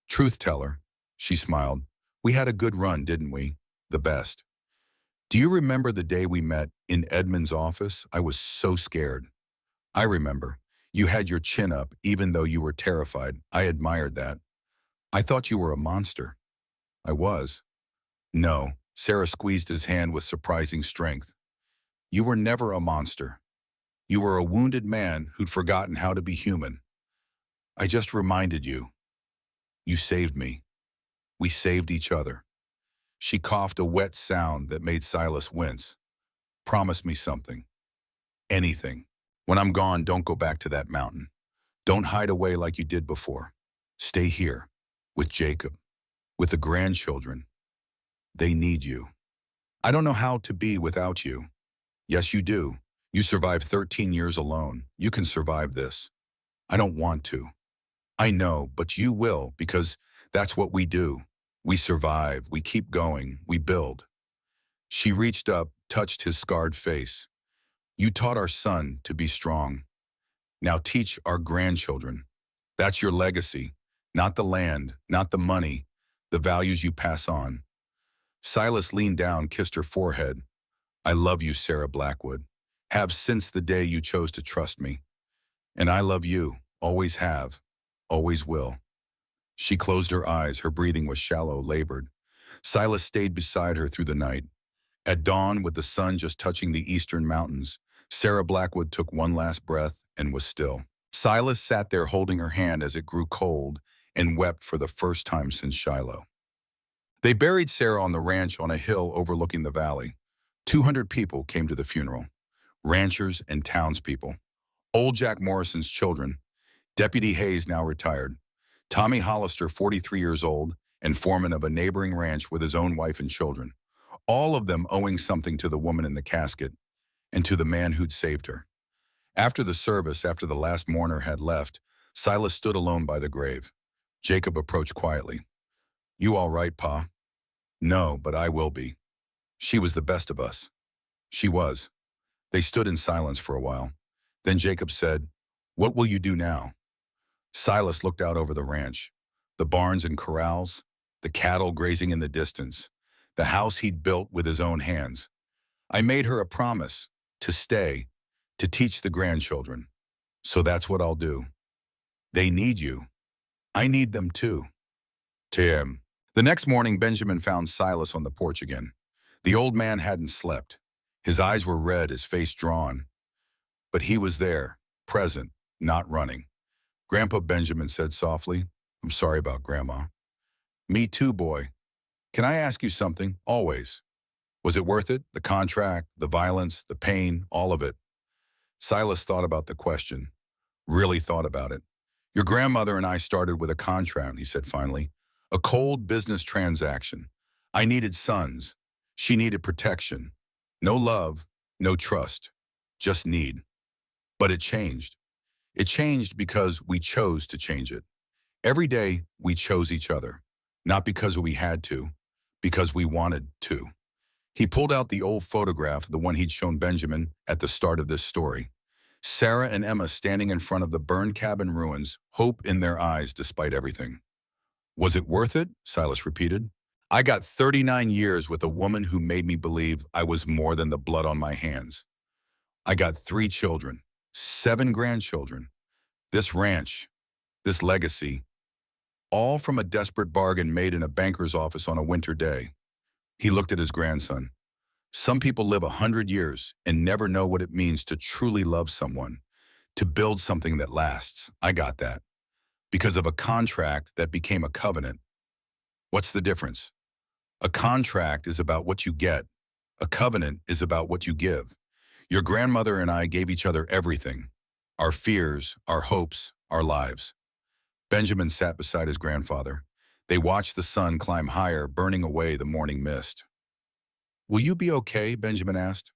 Truth teller. She smiled. We had a good run, didn't we? The best. Do you remember the day we met in Edmund's office? I was so scared. I remember. You had your chin up, even though you were terrified. I admired that. I thought you were a monster. I was. No. Sarah squeezed his hand with surprising strength. You were never a monster. You were a wounded man who'd forgotten how to be human. I just reminded you. You saved me. We saved each other. She coughed a wet sound that made Silas wince. Promise me something. Anything. When I'm gone, don't go back to that mountain. Don't hide away like you did before. Stay here, with Jacob, with the grandchildren. They need you. I don't know how to be without you. Yes, you do. You survived 13 years alone. You can survive this. I don't want to. I know, but you will, because that's what we do. We survive, we keep going, we build. She reached up, touched his scarred face. You taught our son to be strong. Now teach our grandchildren. That's your legacy, not the land, not the money, the values you pass on. Silas leaned down, kissed her forehead. I love you, Sarah Blackwood. Have since the day you chose to trust me. And I love you, always have, always will. She closed her eyes, her breathing was shallow, labored. Silas stayed beside her through the night. At dawn, with the sun just touching the eastern mountains, Sarah Blackwood took one last breath and was still. Silas sat there holding her hand as it grew cold and wept for the first time since Shiloh. They buried Sarah on the ranch on a hill overlooking the valley. 200 people came to the funeral. ranchers, and townspeople. Old Jack Morrison's children, Deputy Hayes, now retired, Tommy Hollister, 43 years old, and foreman of a neighboring ranch with his own wife and children, all of them owing something to the woman in the casket and to the man who'd saved her. After the service, after the last mourner had left, Silas stood alone by the grave. Jacob approached quietly. "You all right, Pa?" "No, but I will be. She was the best of us." She was. They stood in silence for a while. Then Jacob said, "What will you do now?" Silas looked out over the ranch, the barns and corrals, the cattle grazing in the distance, the house he'd built with his own hands. "I made her a promise to stay, to teach the grandchildren. So that's what I'll do. They need you. I need them too." Tim. The next morning, Benjamin found Silas on the porch again. The old man hadn't slept. His eyes were red, his face drawn. But he was there, present, not running. "Grandpa," Benjamin said softly, "I'm sorry about Grandma." "Me too, boy. Can I ask you something? Always. Was it worth it? The contract, the violence, the pain, all of it?" Silas thought about the question, really thought about it. "Your grandmother and I started with a contract," he said finally. "A cold business transaction. I needed sons. She needed protection. No love, no trust, just need. But it changed. It changed because we chose to change it. Every day, we chose each other. Not because we had to, because we wanted to." He pulled out the old photograph, the one he'd shown Benjamin at the start of this story. Sarah and Emma standing in front of the burned cabin ruins, hope in their eyes despite everything. "Was it worth it?" Silas repeated. "I got 39 years with a woman who made me believe I was more than the blood on my hands. I got 3 children, 7 grandchildren, this ranch, this legacy, all from a desperate bargain made in a banker's office on a winter day." He looked at his grandson. "Some people live 100 years and never know what it means to truly love someone, to build something that lasts. I got that. Because of a contract that became a covenant. What's the difference? A contract is about what you get. A covenant is about what you give. Your grandmother and I gave each other everything. Our fears, our hopes, our lives." Benjamin sat beside his grandfather. They watched the sun climb higher, burning away the morning mist. "Will you be okay?" Benjamin asked.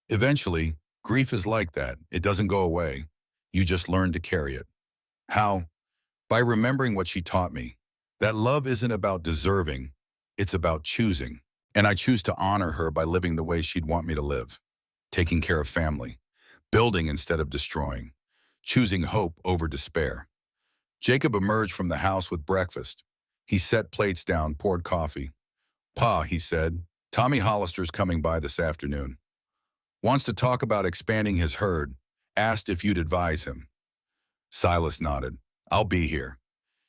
"Eventually, grief is like that. It doesn't go away. You just learn to carry it." "How?" "By remembering what she taught me. That love isn't about deserving. It's about choosing. And I choose to honor her by living the way she'd want me to live. Taking care of family. Building instead of destroying. Choosing hope over despair." Jacob emerged from the house with breakfast. He set plates down, poured coffee. "Pa," he said, "Tommy Hollister's coming by this afternoon. Wants to talk about expanding his herd. Asked if you'd advise him." Silas nodded. "I'll be here.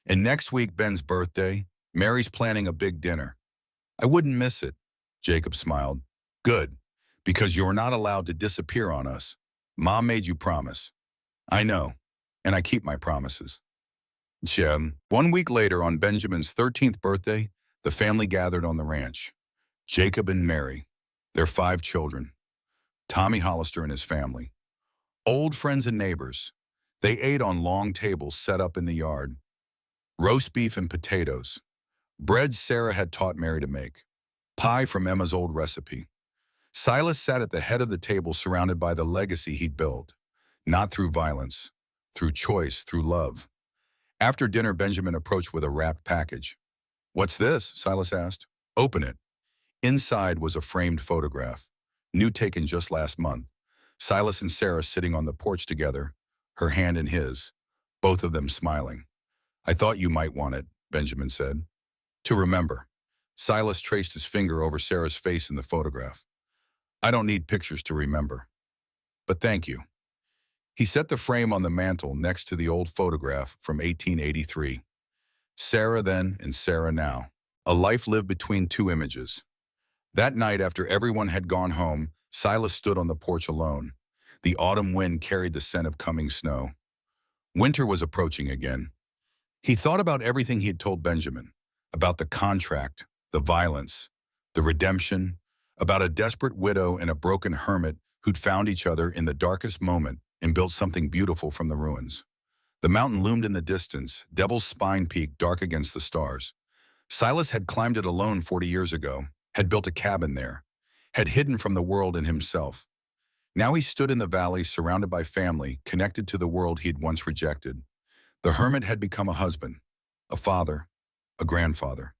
And next week, Ben's birthday. Mary's planning a big dinner. I wouldn't miss it." Jacob smiled. "Good, because you're not allowed to disappear on us. Mom made you promise." "I know, and I keep my promises." Jim. 1 week later, on Benjamin's 13th birthday, the family gathered on the ranch. Jacob and Mary, their 5 children, Tommy Hollister and his family, old friends and neighbors. They ate on long tables set up in the yard. Roast beef and potatoes, bread Sarah had taught Mary to make, pie from Emma's old recipe. Silas sat at the head of the table surrounded by the legacy he'd built, not through violence, through choice, through love. After dinner, Benjamin approached with a wrapped package. "What's this?" Silas asked. "Open it." Inside was a framed photograph, new taken just last month. Silas and Sarah sitting on the porch together, her hand in his, both of them smiling. "I thought you might want it," Benjamin said. "To remember." Silas traced his finger over Sarah's face in the photograph. "I don't need pictures to remember. But thank you." He set the frame on the mantel next to the old photograph from 1883. Sarah then and Sarah now. A life lived between 2 images. That night, after everyone had gone home, Silas stood on the porch alone. The autumn wind carried the scent of coming snow. Winter was approaching again. He thought about everything he had told Benjamin, about the contract, the violence, the redemption, about a desperate widow and a broken hermit who'd found each other in the darkest moment and built something beautiful from the ruins. The mountain loomed in the distance, Devil's Spine Peak dark against the stars. Silas had climbed it alone 40 years ago, had built a cabin there, had hidden from the world and himself. Now he stood in the valley surrounded by family, connected to the world he'd once rejected. The hermit had become a husband, a father, a grandfather.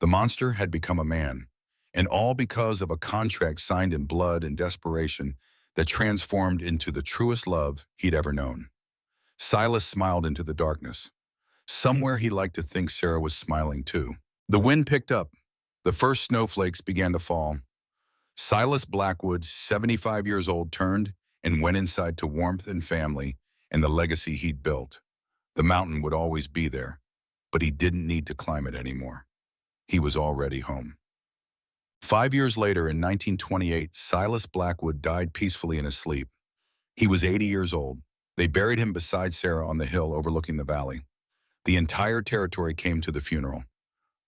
The monster had become a man, and all because of a contract signed in blood and desperation that transformed into the truest love he'd ever known. Silas smiled into the darkness. Somewhere he liked to think Sarah was smiling too. The wind picked up. The first snowflakes began to fall. Silas Blackwood, 75 years old, turned and went inside to warmth and family and the legacy he'd built. The mountain would always be there, but he didn't need to climb it anymore. He was already home. 5 years later, in 1928, Silas Blackwood died peacefully in his sleep. He was 80 years old. They buried him beside Sarah on the hill overlooking the valley. The entire territory came to the funeral.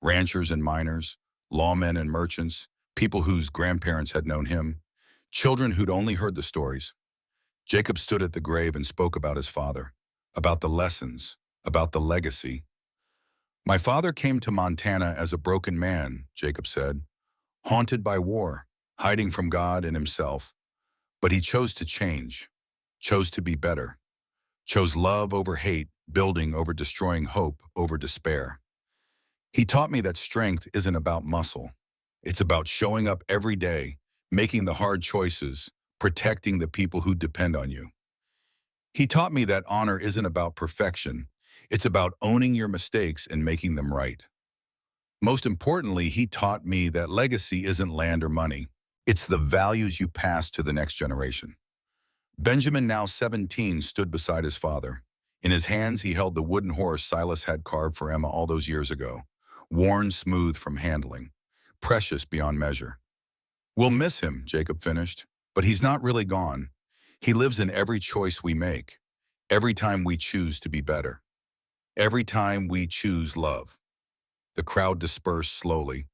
Ranchers and miners, lawmen and merchants, people whose grandparents had known him, children who'd only heard the stories. Jacob stood at the grave and spoke about his father, about the lessons, about the legacy. "My father came to Montana as a broken man," Jacob said, "haunted by war, hiding from God and himself. But he chose to change, chose to be better, chose love over hate, building over destroying, hope over despair. He taught me that strength isn't about muscle. It's about showing up every day, making the hard choices, protecting the people who depend on you. He taught me that honor isn't about perfection. It's about owning your mistakes and making them right. Most importantly, he taught me that legacy isn't land or money. It's the values you pass to the next generation." Benjamin, now 17, stood beside his father. In his hands, he held the wooden horse Silas had carved for Emma all those years ago, worn smooth from handling, precious beyond measure. "We'll miss him," Jacob finished, "but he's not really gone. He lives in every choice we make, every time we choose to be better, every time we choose love." The crowd dispersed slowly,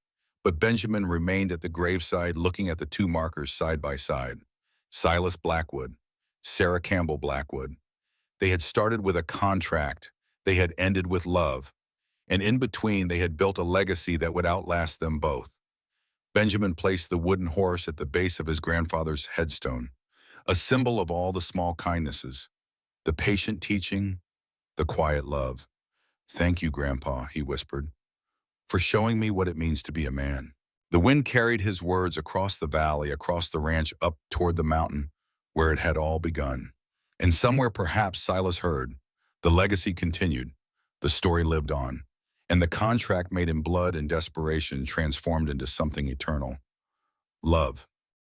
but Benjamin remained at the graveside looking at the two markers side by side. Silas Blackwood, Sarah Campbell Blackwood. They had started with a contract, they had ended with love, and in between they had built a legacy that would outlast them both. Benjamin placed the wooden horse at the base of his grandfather's headstone, a symbol of all the small kindnesses, the patient teaching, the quiet love. "Thank you, Grandpa," he whispered, "for showing me what it means to be a man." The wind carried his words across the valley, across the ranch, up toward the mountain, where it had all begun. And somewhere perhaps Silas heard, the legacy continued, the story lived on, and the contract made in blood and desperation transformed into something eternal. Love.